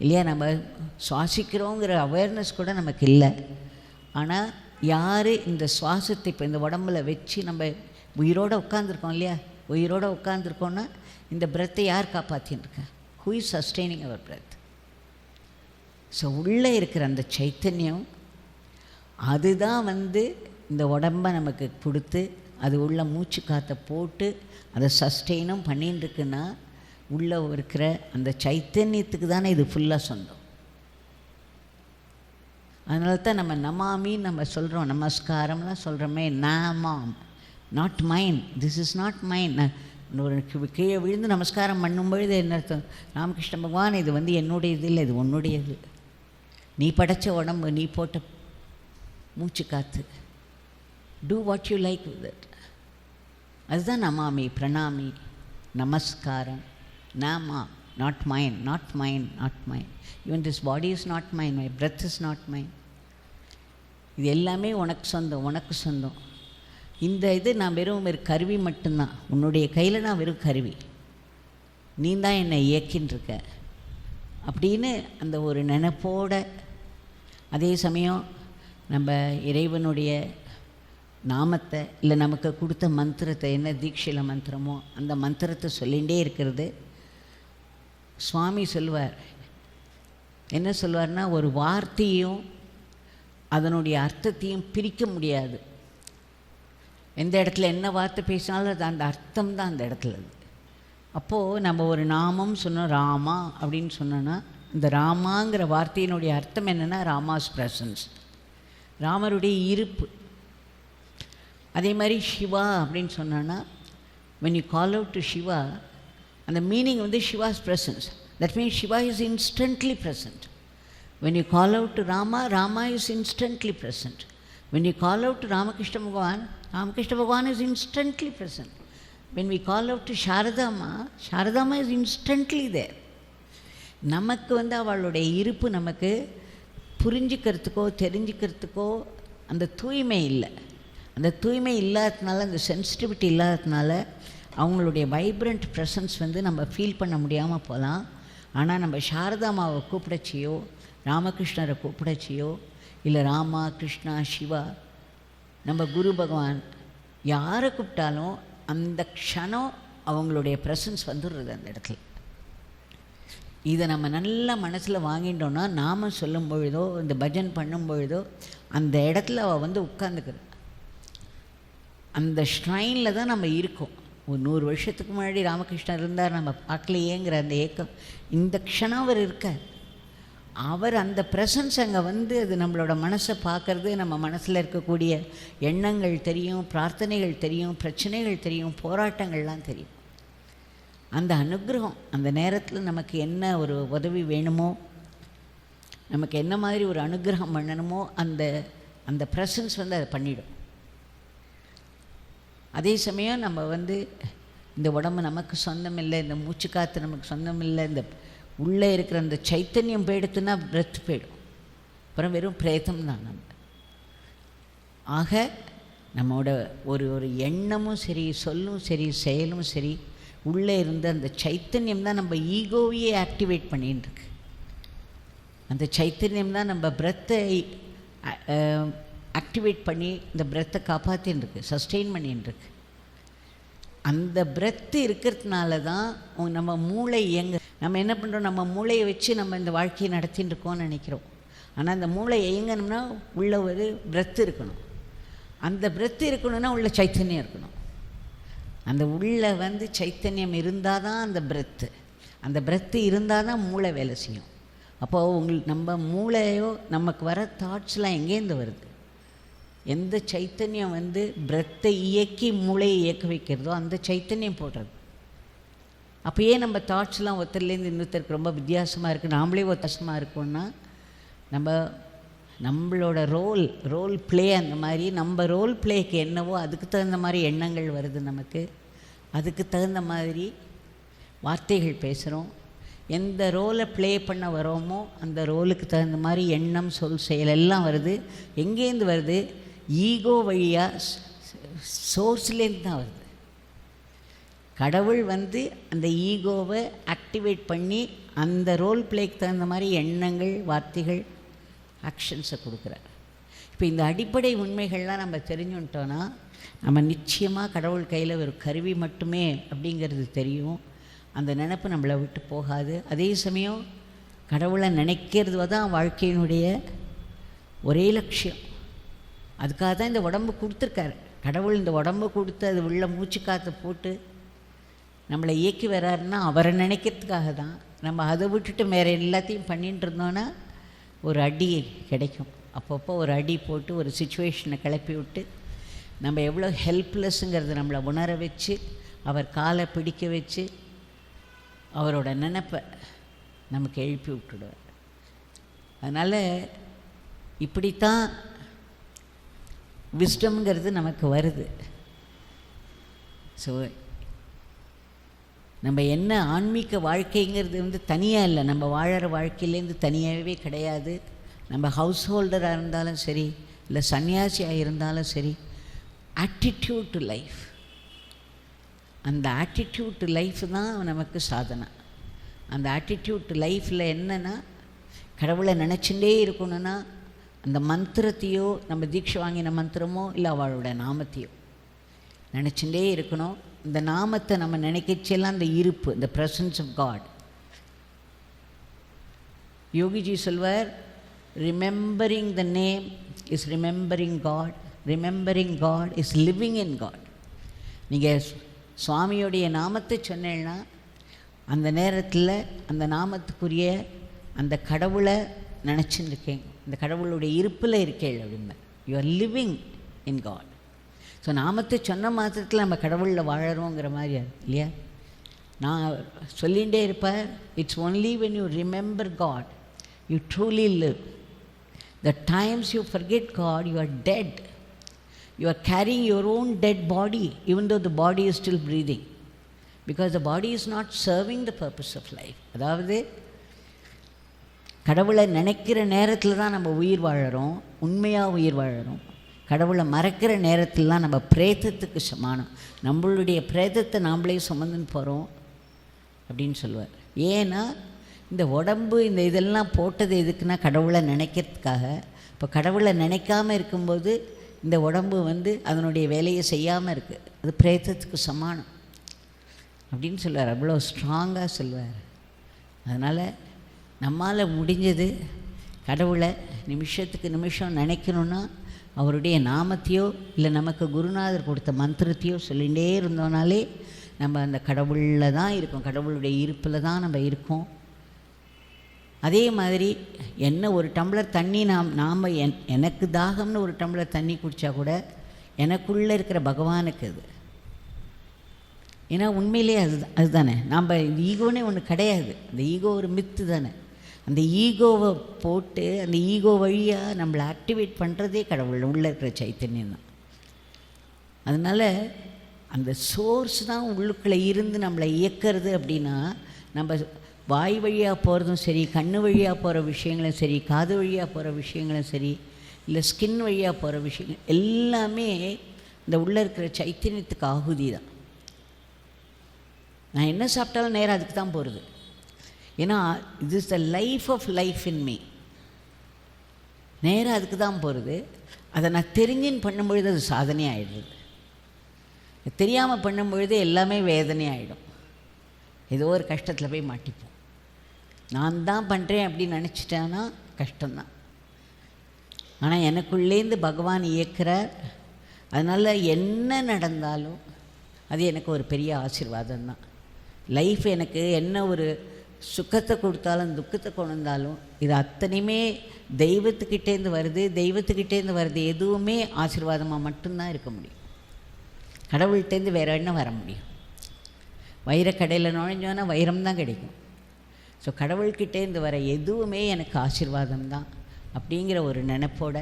இல்லையா? நம்ம சுவாசிக்கிறோங்கிற awareness கூட நமக்கு இல்லை. ஆனால் யார் இந்த சுவாசத்தை இப்போ இந்த உடம்பில் வச்சு நம்ம உயிரோடு உட்காந்துருக்கோம் இல்லையா? உயிரோடு உட்காந்துருக்கோன்னா இந்த பிரெத்தை யார் காப்பாற்றின்னு who is sustaining our breath? So உள்ளே இருக்கிற அந்த சைத்தன்யம் அதுதான் வந்து இந்த உடம்பை நமக்கு கொடுத்து அது உள்ள மூச்சு காற்றை போட்டு அதை சஸ்டெயினும் பண்ணின்னு இருக்குன்னா உள்ளே இருக்கிற அந்த சைத்தன்யத்துக்கு தானே இது ஃபுல்லாக சொந்தம். அதனால தான் நம்ம நமாமின்னு நம்ம சொல்கிறோம், நமஸ்காரம்லாம் சொல்கிறோமே, நாமாம், not mine, this is not mine. ஒரு கீழே விழுந்து நமஸ்காரம் பண்ணும்பொழுது என்ன அர்த்தம்? ராமகிருஷ்ண பகவான் இது வந்து என்னுடையது இல்லை, இது உன்னுடையது, நீ படைச்ச உடம்பு, நீ போட்ட மூச்சு காற்று, do what you like with it. அதுதான் நமாமி, பிரணாமி, நமஸ்காரம், நாமா, not mine, not mine, not mine. Even this body is not mine, my breath is not mine. இது எல்லாமே உனக்கு சொந்தம், உனக்கு சொந்தம். இந்த இது நான் வெறும் கருவி மட்டும்தான், உன்னுடைய கையில் நான் வெறும் கருவி, நீ தான் என்னை இயக்கின்றிருக்க அப்படின்னு அந்த ஒரு நினைப்போட, அதே சமயம் நம்ம இறைவனுடைய நாமத்தை இல்லை நமக்கு கொடுத்த மந்திரத்தை, என்ன தீட்சையில மந்திரமோ அந்த மந்திரத்தை சொல்லிகிட்டே இருக்கிறது. சுவாமி சொல்லுவார், என்ன சொல்லுவார்னா, ஒரு வார்த்தையும் அதனுடைய அர்த்தத்தையும் பிரிக்க முடியாது. எந்த இடத்துல என்ன வார்த்தை பேசினாலும் அது அந்த அர்த்தம் தான் அந்த இடத்துல. அப்போது நம்ம ஒரு நாமம் சொன்னோம், ராமா அப்படின்னு சொன்னோன்னா, இந்த ராமாங்கிற வார்த்தையினுடைய அர்த்தம் என்னென்னா ராமாஸ் ப்ரெசன்ஸ், ராமருடைய இருப்பு. அதே மாதிரி சிவா அப்படின்னு சொன்னோன்னா, when you call out to Shiva, அந்த மீனிங் வந்து Shiva's presence. That means Shiva is instantly present. When you call out to Rama, Rama is instantly present. When you call out to Ramakrishna Bhagavan, Ramakrishna Bhagavan is instantly present. When we call out to Sharadama, Sharadama is instantly there. நமக்கு வந்து அவளுடைய இருப்பு நமக்கு புரிஞ்சிக்கிறதுக்கோ தெரிஞ்சிக்கிறதுக்கோ அந்த தூய்மை இல்லை. அந்த தூய்மை இல்லாததுனால, அந்த சென்சிட்டிவிட்டி இல்லாததுனால அவங்களுடைய வைப்ரண்ட் ப்ரெசன்ஸ் வந்து நம்ம ஃபீல் பண்ண முடியாமல் போகலாம். ஆனால் நம்ம சாரதாமாவை கூப்பிடச்சியோ, ராமகிருஷ்ணரை கூப்பிடச்சியோ, இல்லை ராமா, கிருஷ்ணா, சிவா, நம்ம குரு பகவான் யாரை கூப்பிட்டாலும் அந்த க்ஷணம் அவங்களுடைய ப்ரெசன்ஸ் வந்துடுறது அந்த இடத்துல. இதை நம்ம நல்லா மனசில் வாங்கிட்டோன்னா, நாம சொல்லும் பொழுதோ இந்த பஜன் பண்ணும் பொழுதோ அந்த இடத்துல அவள் வந்து உட்காந்துக்கிறது. அந்த ஷ்ரைனில் தான் நம்ம இருக்கோம். ஒரு 100 வருஷத்துக்கு முன்னாடி ராமகிருஷ்ணர் இருந்தார், நம்ம பார்க்கலையேங்கிற அந்த ஏக்கம் இந்த க்ஷணம் அவர் இருக்கார். அவர் அந்த ப்ரெசன்ஸ் அங்கே வந்து அது நம்மளோட மனசை பார்க்குறது, நம்ம மனசில் இருக்கக்கூடிய எண்ணங்கள் தெரியும், பிரார்த்தனைகள் தெரியும், பிரச்சனைகள் தெரியும், போராட்டங்கள்லாம் தெரியும். அந்த அனுகிரகம் அந்த நேரத்தில் நமக்கு என்ன ஒரு உதவி வேணுமோ, நமக்கு என்ன மாதிரி ஒரு அனுகிரகம் பண்ணணுமோ அந்த அந்த ப்ரெசன்ஸ் வந்து அதை பண்ணிடும். அதே சமயம் நம்ம வந்து இந்த உடம்பு நமக்கு சொந்தம் இல்லை, இந்த மூச்சு காற்று நமக்கு சொந்தம் இல்லை, இந்த உள்ளே இருக்கிற அந்த சைத்தன்யம் போயிடுத்துன்னா பிரெத் போயிடும், அப்புறம் வெறும் பிரேதம் தான் நம்ம. ஆக நம்மோட ஒரு எண்ணமும் சரி, சொல்லும் சரி, செயலும் சரி, உள்ளே இருந்த அந்த சைத்தன்யம் தான் நம்ம ஈகோவையே ஆக்டிவேட் பண்ணின்னு இருக்கு. அந்த சைத்தன்யம் தான் நம்ம பிரெத்தை ஆக்டிவேட் பண்ணி இந்த பிரெத்தை காப்பாற்றின்னு இருக்கு, சஸ்டெயின் பண்ணின்னு இருக்கு. அந்த பிரெத்து இருக்கிறதுனால தான் நம்ம மூளை நம்ம என்ன பண்ணுறோம், நம்ம மூளையை வச்சு நம்ம இந்த வாழ்க்கையை நடத்தின்னு இருக்கோம்னு நினைக்கிறோம். ஆனால் அந்த மூளை இயங்கணும்னா உள்ள ஒரு பிரெத்து இருக்கணும். அந்த பிரெத்து இருக்கணும்னா உள்ள சைத்தன்யம் இருக்கணும். அந்த உள்ள சைத்தன்யம் இருந்தால் தான் அந்த பிரெத்து இருந்தால் தான் மூளை வேலை செய்யும். அப்போது நம்ம மூளையோ நமக்கு வர தாட்ஸ்லாம் எங்கேருந்து வருது? எந்த சைத்தன்யம் பிரெத்தை இயக்கி மூளையை இயக்க வைக்கிறதோ அந்த சைத்தன்யம் போடுறது. அப்போயே நம்ம தாட்ஸ்லாம் ஒருத்தர்லேருந்து இன்னொருத்தருக்கு ரொம்ப வித்தியாசமாக இருக்குது, நாமளே வித்தியாசமாக இருக்கோன்னா நம்மளோட ரோல் ப்ளே அந்த மாதிரி நம்ம ரோல் ப்ளேக்கு என்னவோ அதுக்கு தகுந்த மாதிரி எண்ணங்கள் வருது நமக்கு. அதுக்கு தகுந்த மாதிரி வார்த்தைகள் பேசுகிறோம். எந்த ரோலை ப்ளே பண்ண வரோமோ அந்த ரோலுக்கு தகுந்த மாதிரி எண்ணம், சொல், செயல் எல்லாம் வருது. எங்கேருந்து வருது? ஈகோ வழியாக சோர்ஸ்லேருந்து தான் வருது. கடவுள் அந்த ஈகோவை ஆக்டிவேட் பண்ணி அந்த ரோல் ப்ளேக்கு தகுந்த மாதிரி எண்ணங்கள், வார்த்தைகள், ஆக்ஷன்ஸை கொடுக்குறார். இப்போ இந்த அடிப்படை உண்மைகள்லாம் நம்ம தெரிஞ்சுட்டோன்னா நம்ம நிச்சயமாக கடவுள் கையில் ஒரு கருவி மட்டுமே அப்படிங்கிறது தெரியும். அந்த நினைப்பு நம்மளை விட்டு போகாது. அதே சமயம் கடவுளை நினைக்கிறது தான் வாழ்க்கையினுடைய ஒரே லட்சியம். அதுக்காக தான் இந்த உடம்பு கொடுத்துருக்காரு. கடவுள் இந்த உடம்பு கொடுத்து அது உள்ள மூச்சு காற்று போட்டு நம்மளை இயக்கி வர்றாருன்னா அவரை நினைக்கிறதுக்காக தான். நம்ம அதை விட்டுட்டு வேறு எல்லாத்தையும் பண்ணிகிட்டு இருந்தோன்னா ஒரு அடி கிடைக்கும். அப்பப்போ ஒரு அடி போட்டு ஒரு சுச்சுவேஷனை கிளப்பி விட்டு நம்ம எவ்வளோ ஹெல்ப்லெஸ்ஸுங்கிறது நம்மளை உணர வச்சு அவர் காலை பிடிக்க வச்சு அவரோட நினைப்பை நமக்கு எழுப்பி விட்டுடுவார். அதனால் இப்படித்தான் விஸ்டம்ங்கிறது நமக்கு வருது. ஸோ நம்ம என்ன ஆன்மீக வாழ்க்கைங்கிறது தனியாக இல்லை, நம்ம வாழற வாழ்க்கையிலேருந்து தனியாகவே கிடையாது. நம்ம ஹவுஸ் ஹோல்டராக இருந்தாலும் சரி, இல்லை சன்னியாசியாக இருந்தாலும் சரி, ஆட்டிடியூட் டு லைஃப், அந்த ஆட்டிடியூட் டு லைஃப் தான் நமக்கு சாதனை. அந்த ஆட்டிடியூட் டு லைஃப்பில் என்னென்னா கடவுளை நினச்சிட்டே இருக்கணும்னா அந்த மந்திரத்தையோ நம்ம தீட்சை வாங்கின மந்திரமோ இல்லை அவளோட நாமத்தையோ நினச்சிட்டே இருக்கணும். இந்த நாமத்தை நம்ம நினைக்கச்செல்லாம் அந்த இருப்பு, இந்த ப்ரெசன்ஸ் ஆஃப் காட். யோகிஜி சொல்வார், remembering the name is remembering God, remembering God is living in God. நீங்கள் சுவாமியோடைய நாமத்தை சொன்னேன்னா அந்த நேரத்தில் அந்த நாமத்துக்குரிய அந்த கடவுளை நினச்சின்னு இருக்கேன், அந்த கடவுளுடைய இருப்பில் இருக்கேள் அப்படின்பார். You are living in God. So நாமத்தை சொன்ன மாத்திரத்தில் நம்ம கடவுளில் வாழறோங்கிற மாதிரி இல்லையா? நான் சொல்லிகிட்டே இருப்பேன், it's only when you remember God you truly live. The times you forget God you are dead. You are carrying your own dead body, even though the body is still breathing, because the body is not serving the purpose of life. அதாவது கடவுளை நினைக்கிற நேரத்தில் தான் நம்ம உயிர் வாழறோம், உண்மையாக உயிர் வாழறோம். கடவுளை மறக்கிற நேரத்தில் தான் நம்ம பிரேதத்துக்கு சமானம். நம்மளுடைய பிரேதத்தை நாம்ளே சுமந்துன்னு போகிறோம் அப்படின்னு சொல்லுவார். ஏன்னா இந்த உடம்பு இந்த இதெல்லாம் போட்டது எதுக்குன்னா கடவுளை நினைக்கிறதுக்காக. இப்போ கடவுளை நினைக்காமல் இருக்கும்போது இந்த உடம்பு அதனுடைய வேலையை செய்யாமல் இருக்குது, அது பிரேதத்துக்கு சமானம் அப்படின்னு சொல்லுவார். அவ்வளோ ஸ்ட்ராங்காக சொல்லுவார். அதனால் நம்மால் முடிஞ்சது கடவுளை நிமிஷத்துக்கு நிமிஷம் நினைக்கணுன்னா அவருடைய நாமத்தையோ இல்லை நமக்கு குருநாதர் கொடுத்த மந்திரத்தையோ சொல்லிகிட்டே இருந்தோனாலே நம்ம அந்த கடவுளில் தான் இருக்கோம், கடவுளுடைய இருப்பில் தான் நம்ம இருக்கோம். அதே மாதிரி என்ன ஒரு டம்ளர் தண்ணி நாம் எனக்கு தாகம்னு ஒரு டம்ளர் தண்ணி குடித்தா கூட எனக்குள்ளே இருக்கிற பகவானுக்கு அது. ஏன்னா உண்மையிலே அதுதானே. நாம் இந்த ஈகோனே ஒன்று கிடையாது, அந்த ஈகோ ஒரு மித்து தானே. அந்த ஈகோவை போட்டு அந்த ஈகோ வழியாக நம்மளை ஆக்டிவேட் பண்ணுறதே கடவுள் உள்ளே இருக்கிற சைத்தன்யம் தான். அதனால் அந்த சோர்ஸ் தான் உள்ளுக்குள்ளே இருந்து நம்மளை இயக்கிறது. அப்படின்னா நம்ம வாய் வழியாக போகிறதும் சரி, கண்ணு வழியாக போகிற விஷயங்களும் சரி, காது வழியாக போகிற விஷயங்களும் சரி, இல்லை ஸ்கின் வழியாக போகிற விஷயங்கள் எல்லாமே இந்த உள்ளே இருக்கிற சைத்தன்யத்துக்கு ஆகுதி தான். நான் என்ன சாப்பிட்டாலும் நேரம் அதுக்கு தான் போகிறது. ஏன்னா இது is the life of life in me. நேரம் அதுக்கு தான் போகிறது. அதை நான் தெரிஞ்சுன்னு பண்ணும்பொழுது அது சாதனை ஆகிடுது. தெரியாமல் பண்ணும்பொழுது எல்லாமே வேதனை ஆகிடும். ஏதோ ஒரு கஷ்டத்தில் போய் மாட்டிப்போம். நான் தான் பண்ணுறேன் அப்படின்னு நினச்சிட்டேன்னா கஷ்டம்தான். ஆனால் எனக்குள்ளேருந்து பகவான் இயக்குறார். அதனால் என்ன நடந்தாலும் அது எனக்கு ஒரு பெரிய ஆசீர்வாதம் தான். லைஃப் எனக்கு என்ன ஒரு சுக்கத்தை கொடுத்தாலும் துக்கத்தை கொண்டு வந்தாலும் இது அத்தனையுமே தெய்வத்துக்கிட்டேருந்து வருது. தெய்வத்துக்கிட்டேருந்து வருது எதுவுமே ஆசீர்வாதமாக மட்டும்தான் இருக்க முடியும். கடவுள்கிட்டேருந்து வேறு என்ன வர முடியும்? வைரக்கடையில் நுழைஞ்சோன்னா வைரம் தான் கிடைக்கும். ஸோ கடவுள்கிட்டேருந்து வர எதுவுமே எனக்கு ஆசீர்வாதம் தான் அப்படிங்கிற ஒரு நினைப்போட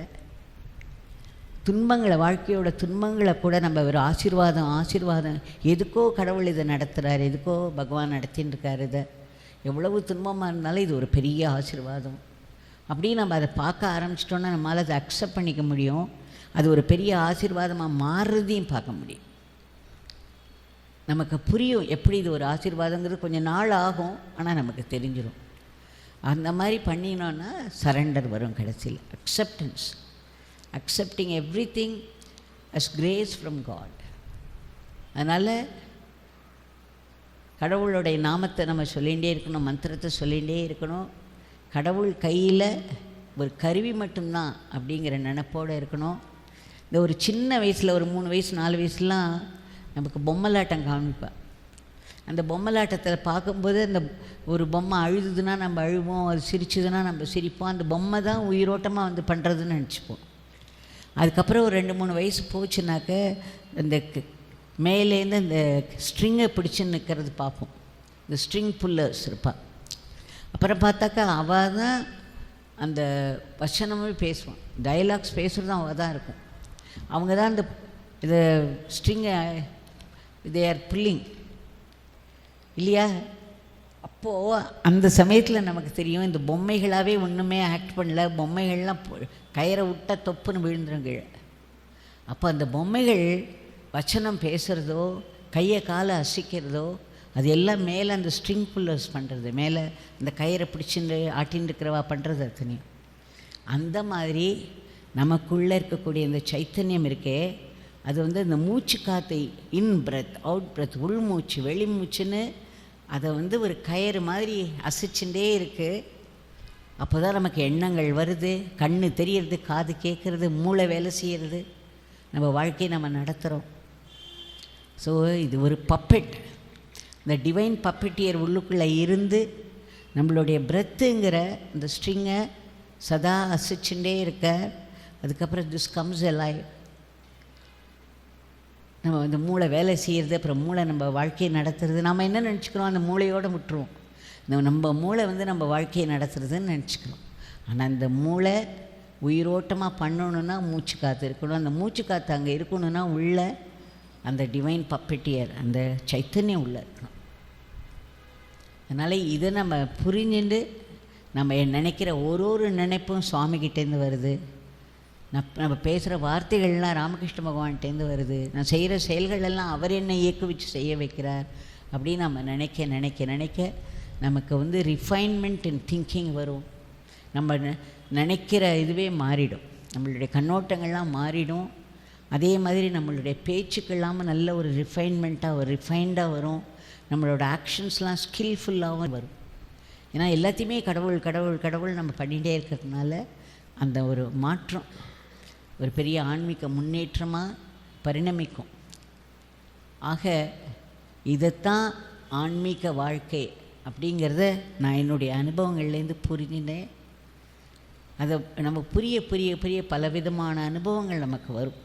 துன்பங்களை, வாழ்க்கையோட துன்பங்களை கூட நம்ம ஒரு ஆசீர்வாதம் எதுக்கோ கடவுள் இதை நடத்துகிறார், எதுக்கோ பகவான் நடத்தின்னு இருக்கார். இதை எவ்வளவு துன்பமாக இருந்தாலும் இது ஒரு பெரிய ஆசீர்வாதம் அப்படின்னு நம்ம அதை பார்க்க ஆரம்பிச்சிட்டோன்னா நம்மளால் அதை அக்செப்ட் பண்ணிக்க முடியும். அது ஒரு பெரிய ஆசீர்வாதமாக மாறுறதையும் பார்க்க முடியும். நமக்கு புரியும் எப்படி இது ஒரு ஆசீர்வாதங்கிறது. கொஞ்சம் நாள் ஆகும், ஆனால் நமக்கு தெரிஞ்சிடும். அந்த மாதிரி பண்ணினோன்னா சரண்டர் வரும் கடைசியில். Accepting everything as grace from God. அதனால் கடவுளுடைய நாமத்தை நம்ம சொல்லிகிட்டே இருக்கணும், மந்திரத்தை சொல்லிகிட்டே இருக்கணும். கடவுள் கையில் ஒரு கருவி மட்டும்தான் அப்படிங்கிற நினைப்போடு இருக்கணும். இந்த ஒரு சின்ன வயசில் ஒரு 3 வயசு 4 வயசுலாம் நமக்கு பொம்மலாட்டம் காமிப்பேன். அந்த பொம்மலாட்டத்தில் பார்க்கும்போது அந்த ஒரு பொம்மை அழுதுதுன்னா நம்ம அழுவோம், அது சிரிச்சுதுன்னா நம்ம சிரிப்போம். அந்த பொம்மை தான் உயிரோட்டமாக வந்து பண்ணுறதுன்னு நினச்சிப்போம். அதுக்கப்புறம் ஒரு 2-3 வயசு போச்சுனாக்க இந்த மேலேருந்து இந்த ஸ்ட்ரிங்கை பிடிச்சின்னு நிற்கிறது பார்ப்போம். இந்த ஸ்ட்ரிங் புல்லர்ஸ் இருப்பாள். அப்புறம் பார்த்தாக்கா அவள் தான் அந்த வசனமே பேசுவான், டயலாக்ஸ் பேசுகிறது அவள் தான் இருக்கும். அவங்க தான் அந்த இதை ஸ்ட்ரிங்கை தே ஆர் புல்லிங் இல்லையா? அப்போது அந்த சமயத்தில் நமக்கு தெரியும் இந்த பொம்மைகளாகவே ஒன்றுமே ஆக்ட் பண்ணல. பொம்மைகள்லாம் கயிறை விட்டால் தொப்புன்னு விழுந்துடும் கீழே. அப்போ அந்த பொம்மைகள் வச்சனம் பேசுகிறதோ கையை காலை அசைக்கிறதோ அது எல்லாம் மேலே அந்த ஸ்ட்ரிங் புல்லர்ஸ் பண்ணுறது, மேலே அந்த கயிறை பிடிச்சிட்டு ஆட்டின்னு இருக்கிறவா பண்ணுறது அத்தனையும். அந்த மாதிரி நமக்குள்ளே இருக்கக்கூடிய இந்த சைத்தன்யம் இருக்கே, அது வந்து இந்த மூச்சு காற்றை இன் பிரெத் அவுட் பிரெத், உள் மூச்சு வெளி மூச்சுன்னு அதை வந்து ஒரு கயிறு மாதிரி அசைச்சுட்டே இருக்குது. அப்போ தான் நமக்கு எண்ணங்கள் வருது, கண்ணு தெரியறது, காது கேட்குறது, மூளை வேலை செய்கிறது, நம்ம வாழ்க்கையை நம்ம நடத்துகிறோம். ஸோ இது ஒரு பப்பெட். இந்த டிவைன் பப்பெட்டியர் உள்ளுக்குள்ளே இருந்து நம்மளுடைய பிரெத்துங்கிற இந்த ஸ்ட்ரிங்கை சதா அசைச்சுட்டே இருக்க. அதுக்கப்புறம் திஸ் கம்ஸ் எலாய், நம்ம இந்த மூளை வேலை செய்கிறது, அப்புறம் மூளை நம்ம வாழ்க்கையை நடத்துறது. நம்ம என்ன நினச்சிக்கிறோம், அந்த மூளையோடு விட்டுருவோம். நம்ம மூளை வந்து நம்ம வாழ்க்கையை நடத்துறதுன்னு நினச்சிக்கிறோம். ஆனால் அந்த மூளை உயிரோட்டமாக பண்ணணுன்னா மூச்சு காற்று இருக்கணும். அந்த மூச்சு காற்று அங்கே இருக்கணுன்னா உள்ள அந்த டிவைன் பப்பெட்டியர், அந்த சைத்தன்யம் உள்ள இருக்கணும். அதனால் இதை நம்ம புரிஞ்சுட்டு நம்ம நினைக்கிற ஒரு நினைப்பும் சுவாமிகிட்டேருந்து வருது. நம்ம பேசுகிற வார்த்தைகள்லாம் ராமகிருஷ்ண பகவான்கிட்டேருந்து வருது. நான் செய்கிற செயல்கள் எல்லாம் அவர் என்னை இயக்குவிச்சு செய்ய வைக்கிறார் அப்படின்னு நம்ம நினைக்க நினைக்க நினைக்க நமக்கு வந்து ரிஃபைன்மெண்ட் இன் திங்கிங் வரும். நம்ம நினைக்கிற இதுவே மாறிடும், நம்மளுடைய கண்ணோட்டங்கள்லாம் மாறிடும். அதே மாதிரி நம்மளுடைய பேச்சுக்கெல்லாமல் நல்ல ஒரு ரிஃபைன்மெண்ட்டாக ஒரு ரிஃபைண்டாக வரும். நம்மளோட ஆக்ஷன்ஸ்லாம் ஸ்கில்ஃபுல்லாகவும் வரும். ஏன்னா எல்லாத்தையுமே கடவுள் கடவுள் கடவுள் நம்ம பண்ணிகிட்டே இருக்கிறதுனால அந்த ஒரு மாற்றம் ஒரு பெரிய ஆன்மீக முன்னேற்றமாக பரிணமிக்கும். ஆக இதைத்தான் ஆன்மீக வாழ்க்கை அப்படிங்கிறத நான் என்னுடைய அனுபவங்கள்லேருந்து புரிஞ்சினேன். அதை நம்ம புரிய புரிய புரிய பலவிதமான அனுபவங்கள் நமக்கு வரும்.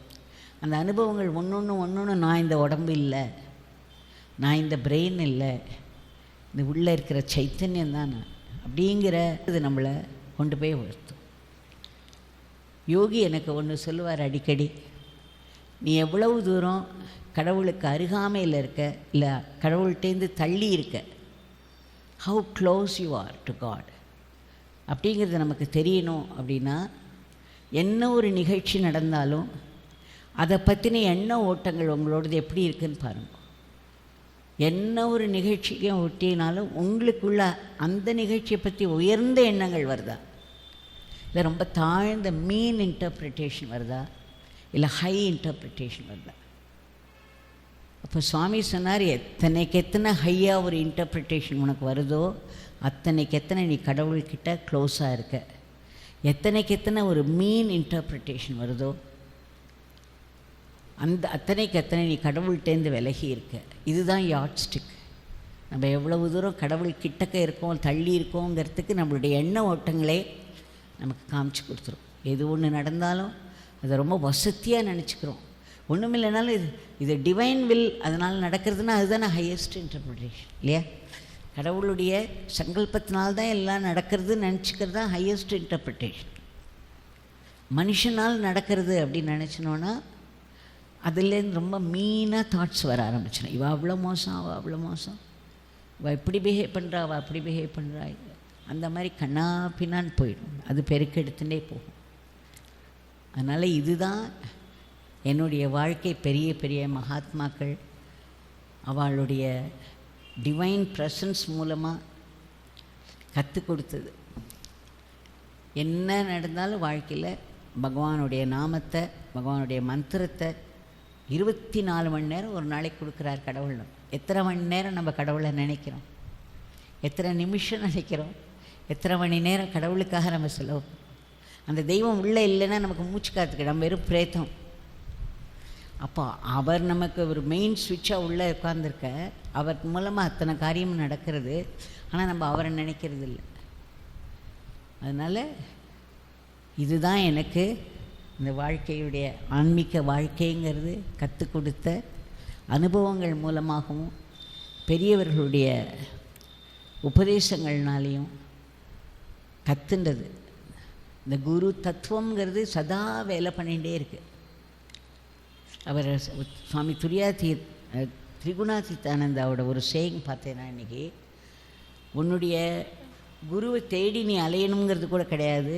அந்த அனுபவங்கள் ஒன்று நான் இந்த உடம்பு இல்லை, நான் இந்த பிரெயின் இல்லை, இந்த உள்ளே இருக்கிற சைத்தன்யம் தான் நான் அப்படிங்கிற இது நம்மளை கொண்டு போய் வருத்தும். யோகி எனக்கு ஒன்று சொல்லுவார் அடிக்கடி, நீ எவ்வளவு தூரம் கடவுளுக்கு அருகாமையில் இருக்க இல்லை கடவுள்கிட்டேருந்து தள்ளி இருக்க, how close you are to God அப்படிங்கிறது நமக்கு தெரியணும். அப்படின்னா என்ன ஒரு நிகழ்ச்சி நடந்தாலும் அதை பற்றின எண்ண ஓட்டங்கள் உங்களோடது எப்படி இருக்குதுன்னு பாருங்கள். என்ன ஒரு நிகழ்ச்சிக்கும் ஒட்டினாலும் உங்களுக்குள்ள அந்த நிகழ்ச்சியை பற்றி உயர்ந்த எண்ணங்கள் வருதா, இல்லை ரொம்ப தாழ்ந்த மீன் இன்டர்ப்ரிட்டேஷன் வருதா, இல்லை ஹை இன்டர்ப்ரிட்டேஷன் வருதா? அப்போ சுவாமி சொன்னார், எத்தனைக்கு எத்தனை ஹையாக ஒரு இன்டர்ப்ரிட்டேஷன் உனக்கு வருதோ அத்தனைக்கு எத்தனை நீ கடவுள்கிட்ட க்ளோஸாக இருக்க. எத்தனைக்கு எத்தனை ஒரு மீன் இன்டர்ப்ரிட்டேஷன் வருதோ அந்த அத்தனைக்கு எத்தனை நீ கடவுள்கிட்டேருந்து விலகி இருக்க. இதுதான் யாட்ஸ்டிக். நம்ம எவ்வளவு தூரம் கடவுள் கிட்டக்க இருக்கோம் தள்ளி இருக்கோங்கிறதுக்கு நம்மளுடைய எண்ண ஓட்டங்களே நமக்கு காமிச்சு கொடுத்துரும். எது ஒன்று நடந்தாலும் அதை ரொம்ப வசதியாக நினச்சிக்கிறோம். ஒன்றும் இல்லைனாலும் இது டிவைன் வில், அதனால் நடக்கிறதுனா அதுதானே ஹையஸ்ட் இன்டர்ப்ரிட்டேஷன் இல்லையா? கடவுளுடைய சங்கல்பத்தினால்தான் எல்லாம் நடக்கிறதுன்னு நினச்சிக்கிறது தான் ஹையஸ்ட் இன்டர்ப்ரிட்டேஷன். மனுஷனால் நடக்கிறது அப்படின்னு நினச்சினோன்னா அதுலேருந்து ரொம்ப மீனாக தாட்ஸ் வர ஆரம்பிச்சிடும். இவள் அவ்வளோ மோசம், அவள் அவ்வளோ மோசம், இவள் இப்படி பிஹேவ் பண்ணுறா, அவள் அப்படி பிஹேவ் பண்ணுறா, அந்த மாதிரி கண்ணா பின்னான்னு போயிடும். அது பெருக்கெடுத்துட்டே போகும். அதனால் இதுதான் என்னுடைய வாழ்க்கை. பெரிய பெரிய மகாத்மாக்கள் அவளுடைய டிவைன் ப்ரெசன்ஸ் மூலமாக கற்றுக் கொடுத்தது. என்ன நடந்தாலும் வாழ்க்கையில் பகவானுடைய நாமத்தை, பகவானுடைய மந்திரத்தை 24 மணி நேரம் ஒரு நாளைக்கு கொடுக்குறார் கடவுள். எத்தனை மணி நேரம் நம்ம கடவுளை நினைக்கிறோம், எத்தனை நிமிஷம் நினைக்கிறோம், எத்தனை மணி நேரம் கடவுளுக்காக நம்ம செலவு. அந்த தெய்வம் உள்ளே இல்லைன்னா நமக்கு மூச்சு காத்துக்கு நம்ம வெறும் பிரேத்தம். அப்போ அவர் நமக்கு ஒரு மெயின் ஸ்விட்சாக உள்ளே உட்கார்ந்துருக்க, அவர் மூலமாக அத்தனை காரியமும் நடக்கிறது. ஆனால் நம்ம அவரை நினைக்கிறது இல்லை. அதனால் இதுதான் எனக்கு இந்த வாழ்க்கையுடைய ஆன்மீக வாழ்க்கைங்கிறது கற்றுக் கொடுத்த அனுபவங்கள் மூலமாகவும் பெரியவர்களுடைய உபதேசங்கள்னாலேயும் கற்றுன்றது. இந்த குரு தத்துவங்கிறது சதா வேலை பண்ணிகிட்டே இருக்குது. அவர் சுவாமி திரிகுணாதீத்தானந்தாவோட ஒரு சேயிங் பார்த்தேன்னா, இன்றைக்கி உன்னுடைய குருவை தேடி நீ அலையணுங்கிறது கூட கிடையாது.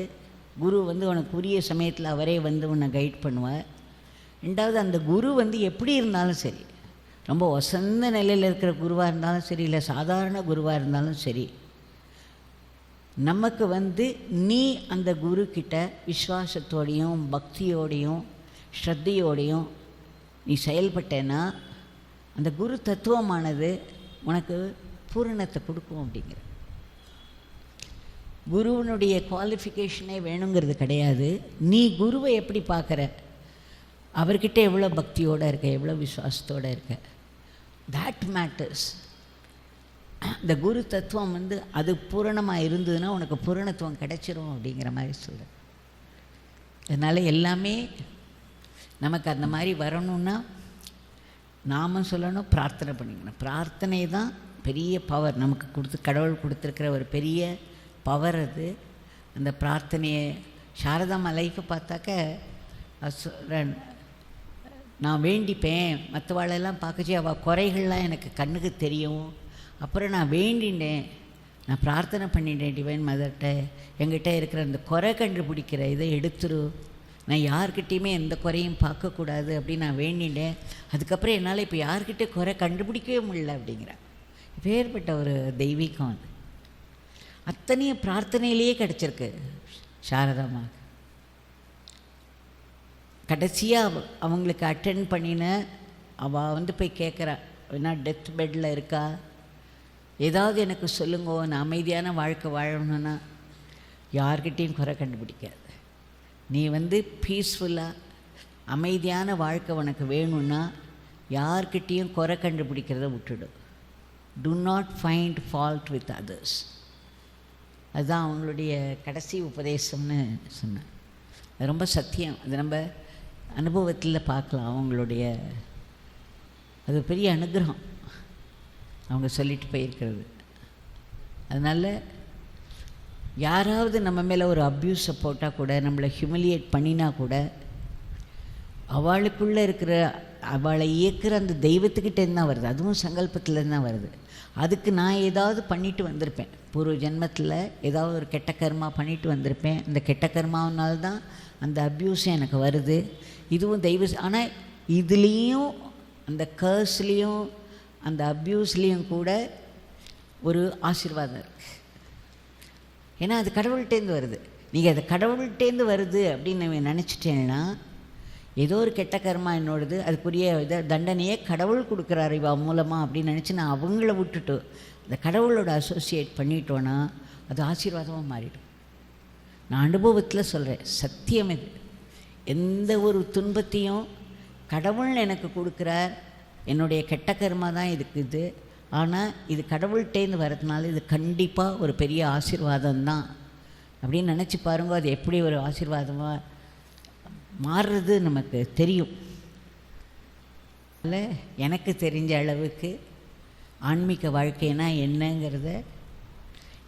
குரு உனக்கு உரிய சமயத்தில் அவரே உன்னை கைட் பண்ணுவார். ரெண்டாவது, அந்த குரு எப்படி இருந்தாலும் சரி, ரொம்ப வசந்த நிலையில் இருக்கிற குருவாக இருந்தாலும் சரி, இல்லை சாதாரண குருவாக இருந்தாலும் சரி, நமக்கு நீ அந்த குரு கிட்ட விஸ்வாசத்தோடையும் பக்தியோடையும் ஸ்ரத்தையோடையும் நீ செயல்பட்டேன்னா அந்த குரு தத்துவமானது உனக்கு பூரணத்தை கொடுக்கும். அப்படிங்கிற குருவனுடைய குவாலிஃபிகேஷனே வேணுங்கிறது கிடையாது. நீ குருவை எப்படி பார்க்குற, அவர்கிட்ட எவ்வளோ பக்தியோடு இருக்க, எவ்வளோ விசுவாசத்தோடு இருக்க, தேட் மேட்டர்ஸ். இந்த குரு தத்துவம் அது பூரணமாக இருந்ததுன்னா உனக்கு பூரணத்துவம் கிடைச்சிரும் அப்படிங்கிற மாதிரி சொல்கிறேன். அதனால் எல்லாமே நமக்கு அந்த மாதிரி வரணுன்னா நாம சொல்லணும், பிரார்த்தனை பண்ணிக்கணும். பிரார்த்தனை தான் பெரிய பவர் நமக்கு கடவுள் கொடுத்துருக்கிற ஒரு பெரிய பவர் அது. அந்த பிரார்த்தனையை சாரதாம்மா லைஃப்பை பார்த்தாக்க நான் வேண்டிப்பேன், மற்றவாளெல்லாம் பார்க்கச்சு அவள் குறைகள்லாம் எனக்கு கண்ணுக்கு தெரியும். அப்புறம் நான் வேண்டினேன், நான் பிரார்த்தனை பண்ணிட்டேன் டிவைன் மதர்கிட்ட, எங்கிட்ட இருக்கிற அந்த குறை கண்டுபிடிக்கிற இதை எடுத்துரு, நான் யார்கிட்டையுமே எந்த குறையும் பார்க்கக்கூடாது அப்படின்னு நான் வேண்டினேன். அதுக்கப்புறம் என்னால் இப்போ யார்கிட்ட குறை கண்டுபிடிக்கவே முடியல அப்படிங்கிறேன். இப்பேற்பட்ட ஒரு தெய்வீகம் அது. அத்தனையும் பிரார்த்தனையிலேயே கிடச்சிருக்கு சாரதாம்மா. கடைசியாக அவங்களுக்கு அட்டென்ட் பண்ணின அவள் போய் கேட்குறா, ஏன்னா டெத் பெட்டில் இருக்கா, ஏதாவது எனக்கு சொல்லுங்கோ, நான் அமைதியான வாழ்க்கை வாழணுன்னா யார்கிட்டையும் குறை கண்டுபிடிக்காது. நீ பீஸ்ஃபுல்லாக அமைதியான வாழ்க்கை உனக்கு வேணும்னா யார்கிட்டையும் குறை கண்டுபிடிக்கிறத விட்டுடும். Do not find fault with others. அதுதான் அவங்களுடைய கடைசி உபதேசம்னு சொன்னேன். அது ரொம்ப சத்தியம். அது நம்ம அனுபவத்தில் பார்க்கலாம். அவங்களுடைய அது பெரிய அனுகிரகம் அவங்க சொல்லிட்டு போயிருக்கிறது. அதனால் யாராவது நம்ம மேலே ஒரு அப்யூஸை போட்டால் கூட, நம்மளை ஹியூமிலியேட் பண்ணினா கூட, அவளுக்குள்ளே இருக்கிற அவளை இயக்குற அந்த தெய்வத்துக்கிட்டேருந்து தான் வருது. அதுவும் சங்கல்பத்துலேருந்து தான் வருது. அதுக்கு நான் ஏதாவது பண்ணிட்டு வந்திருப்பேன், பூர்வ ஜென்மத்தில் ஏதாவது ஒரு கெட்ட கர்மா பண்ணிட்டு வந்திருப்பேன். அந்த கெட்ட கர்மாவனால்தான் அந்த அப்யூஸும் எனக்கு வருது. இதுவும் தெய்வ. ஆனால் இதுலேயும் அந்த கர்ஸ்லேயும் அந்த அப்யூஸ்லேயும் கூட ஒரு ஆசீர்வாதம் இருக்குது. ஏன்னா அது கடவுள்கிட்டேருந்து வருது. நீங்கள் அது கடவுள்கிட்டேருந்து வருது அப்படின்னு நீங்கள் நினச்சிட்டேன்னா, ஏதோ ஒரு கெட்ட கர்மா என்னோடது, அதுக்குரிய தண்டனையே கடவுள் கொடுக்குறாரு இவா மூலமாக அப்படின்னு நினச்சி நான் அவங்கள விட்டுட்டு அந்த கடவுளோட அசோசியேட் பண்ணிட்டோன்னா அது ஆசீர்வாதமாக மாறிடும். நான் அனுபவத்தில் சொல்கிறேன், சத்தியம் இது. எந்த ஒரு துன்பத்தையும் கடவுள் எனக்கு கொடுக்குறார், என்னுடைய கெட்ட கர்மா தான் இதுக்கு இது, ஆனால் இது கடவுள்கிட்டேருந்து வரதுனால இது கண்டிப்பாக ஒரு பெரிய ஆசீர்வாதம்தான் அப்படின்னு நினச்சி பாருங்க. அது எப்படி ஒரு ஆசீர்வாதமாக மாறுறது நமக்கு தெரியும். அதில் எனக்கு தெரிஞ்ச அளவுக்கு ஆன்மீக வாழ்க்கைனா என்னங்கிறத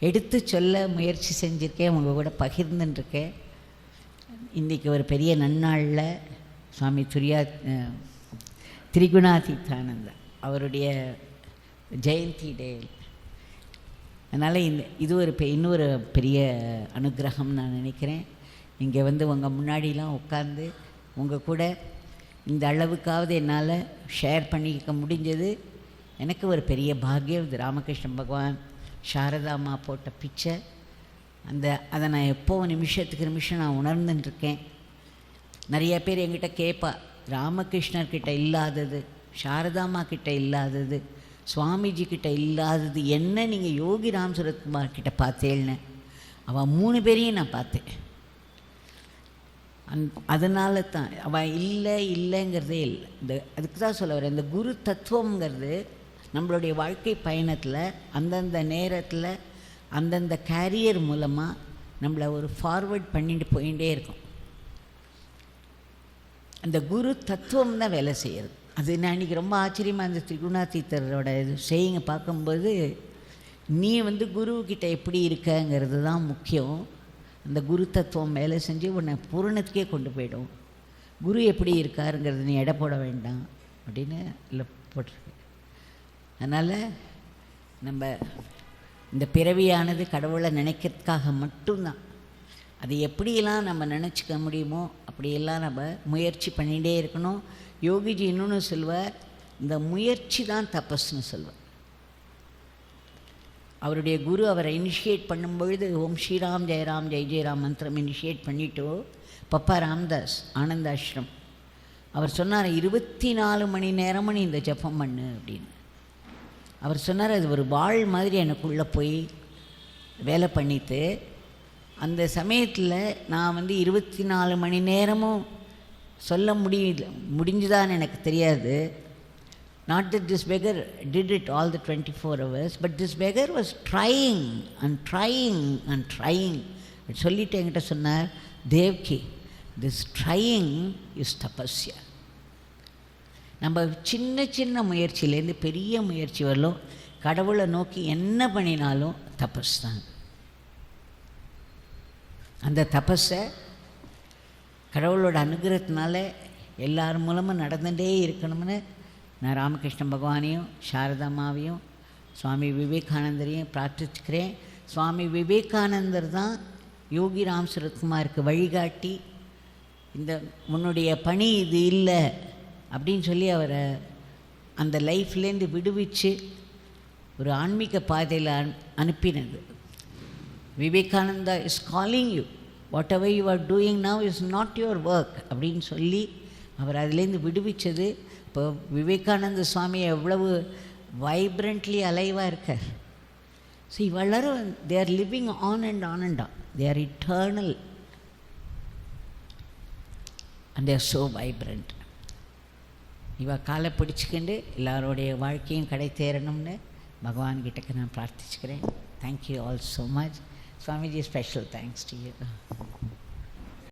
எடுத்து சொல்ல முயற்சி செஞ்சுருக்கேன், உங்கள் கூட பகிர்ந்துட்டுருக்கேன். இன்றைக்கி ஒரு பெரிய நன்னாளில் சுவாமி திரிகுணாதீதானந்தா அவருடைய ஜெயந்தி டே. அதனால் இது ஒரு இன்னொரு பெரிய அனுகிரகம் நான் நினைக்கிறேன். இங்கே உங்கள் முன்னாடிலாம் உட்காந்து உங்கள் கூட இந்த அளவுக்காவது என்னால் ஷேர் பண்ணிக்க முடிஞ்சது எனக்கு ஒரு பெரிய பாக்கியம். இது ராமகிருஷ்ண பகவான் சாரதாம்மா போட்ட பிச்சை. அதை நான் எப்போது நிமிஷத்துக்கு நிமிஷம் நான் உணர்ந்துட்டுருக்கேன். நிறைய பேர் என்கிட்ட கேட்பா, ராமகிருஷ்ணர்கிட்ட இல்லாதது, சாரதாம்மா கிட்ட இல்லாதது, சுவாமிஜி கிட்ட இல்லாதது என்ன நீங்கள் யோகி ராம் சுரத்குமார் கிட்ட பார்த்தேன்னு. அவள் 3 பேரையும் நான் பார்த்தேன். அதனால தான் அவள் இல்லைங்கிறதே இல்லை. அதுக்கு தான் சொல்ல வரேன், இந்த குரு தத்துவங்கிறது நம்மளுடைய வாழ்க்கை பயணத்தில் அந்தந்த நேரத்தில் அந்தந்த கேரியர் மூலமாக நம்மளை ஒரு ஃபார்வர்ட் பண்ணிட்டு போயிட்டே இருக்கும். அந்த குரு தத்துவம் தான் வேலை செய்கிறது. அது நான் இன்றைக்கி ரொம்ப ஆச்சரியமாக அந்த திரிகுணாதீதரோட செய்யுங்க பார்க்கும்போது, நீ குருக்கிட்ட எப்படி இருக்கங்கிறது தான் முக்கியம். அந்த குரு தத்துவம் வேலை செஞ்சு உன்னை பூரணத்துக்கே கொண்டு போயிடும். குரு எப்படி இருக்காருங்கிறது நீ எடை போட வேண்டாம் அப்படின்னு இல்லை போட்டிருக்கு. அதனால் நம்ம இந்த பிறவியானது கடவுளை நினைக்கிறதுக்காக மட்டும்தான். அது எப்படியெல்லாம் நம்ம நினச்சிக்க முடியுமோ அப்படியெல்லாம் நம்ம முயற்சி பண்ணிகிட்டே இருக்கணும். யோகிஜி இன்னொன்று சொல்வார், இந்த முயற்சி தான் தபஸ்ன்னு சொல்வார். அவருடைய குரு அவரை இனிஷியேட் பண்ணும்பொழுது ஓம் ஸ்ரீராம் ஜெயராம் ஜெய் ஜெயராம் மந்திரம் இனிஷியேட் பண்ணிவிட்டு பப்பா ராம்தாஸ் ஆனந்தாஷ்ரம் அவர் சொன்னார், 24 மணி நேரமும் நீ இந்த ஜபம் பண்ணு அப்படின்னு அவர் சொன்னார். அது ஒரு வாள் மாதிரி எனக்குள்ளே போய் வேலை பண்ணிட்டு, அந்த சமயத்தில் நான் 24 மணி நேரமும் சொல்ல முடிஞ்சுதான்னு எனக்கு தெரியாது. Not that this beggar did it all the 24 hours, but this beggar was trying and trying and trying. சொல்லிட்டு என்கிட்ட சொன்னார், Devki, this trying is tapasya. நம்ம சின்ன சின்ன முயற்சியிலேருந்து பெரிய முயற்சி வரலும் கடவுளை நோக்கி என்ன பண்ணினாலும் தபஸ் தான். அந்த தபஸை கடவுளோட அனுகிரகத்தினால எல்லார் மூலமும் நடந்துகிட்டே இருக்கணும்னு நான் ராமகிருஷ்ண பகவானையும் சாரதாம்மாவையும் சுவாமி விவேகானந்தரையும் பிரார்த்திச்சுக்கிறேன். சுவாமி விவேகானந்தர் தான் யோகி ராம் சுரத்குமாருக்கு வழிகாட்டி இந்த உன்னுடைய பணி இது இல்லை அப்படின்னு சொல்லி அவரை அந்த லைஃப்லேருந்து விடுவிச்சு ஒரு ஆன்மீக பாதையில் அனுப்பினது. Vivekananda is calling you, whatever you are doing now is not your work அப்படின்னு சொல்லி அவர் அதுலேருந்து விடுவிச்சது. இப்போ விவேகானந்த சுவாமி எவ்வளவு வைப்ரண்ட்லி அலைவாக இருக்கார். ஸோ இவ்வளரும் they are living on and on and on, they are eternal and they're so vibrant. காலை பிடிச்சிக்கிண்டு எல்லாரோடைய வாழ்க்கையும் கடை தேரணும்னு பகவான்கிட்டக்கு நான் பிரார்த்திச்சுக்கிறேன். Thank you all so much. Swamiji, special thanks to you.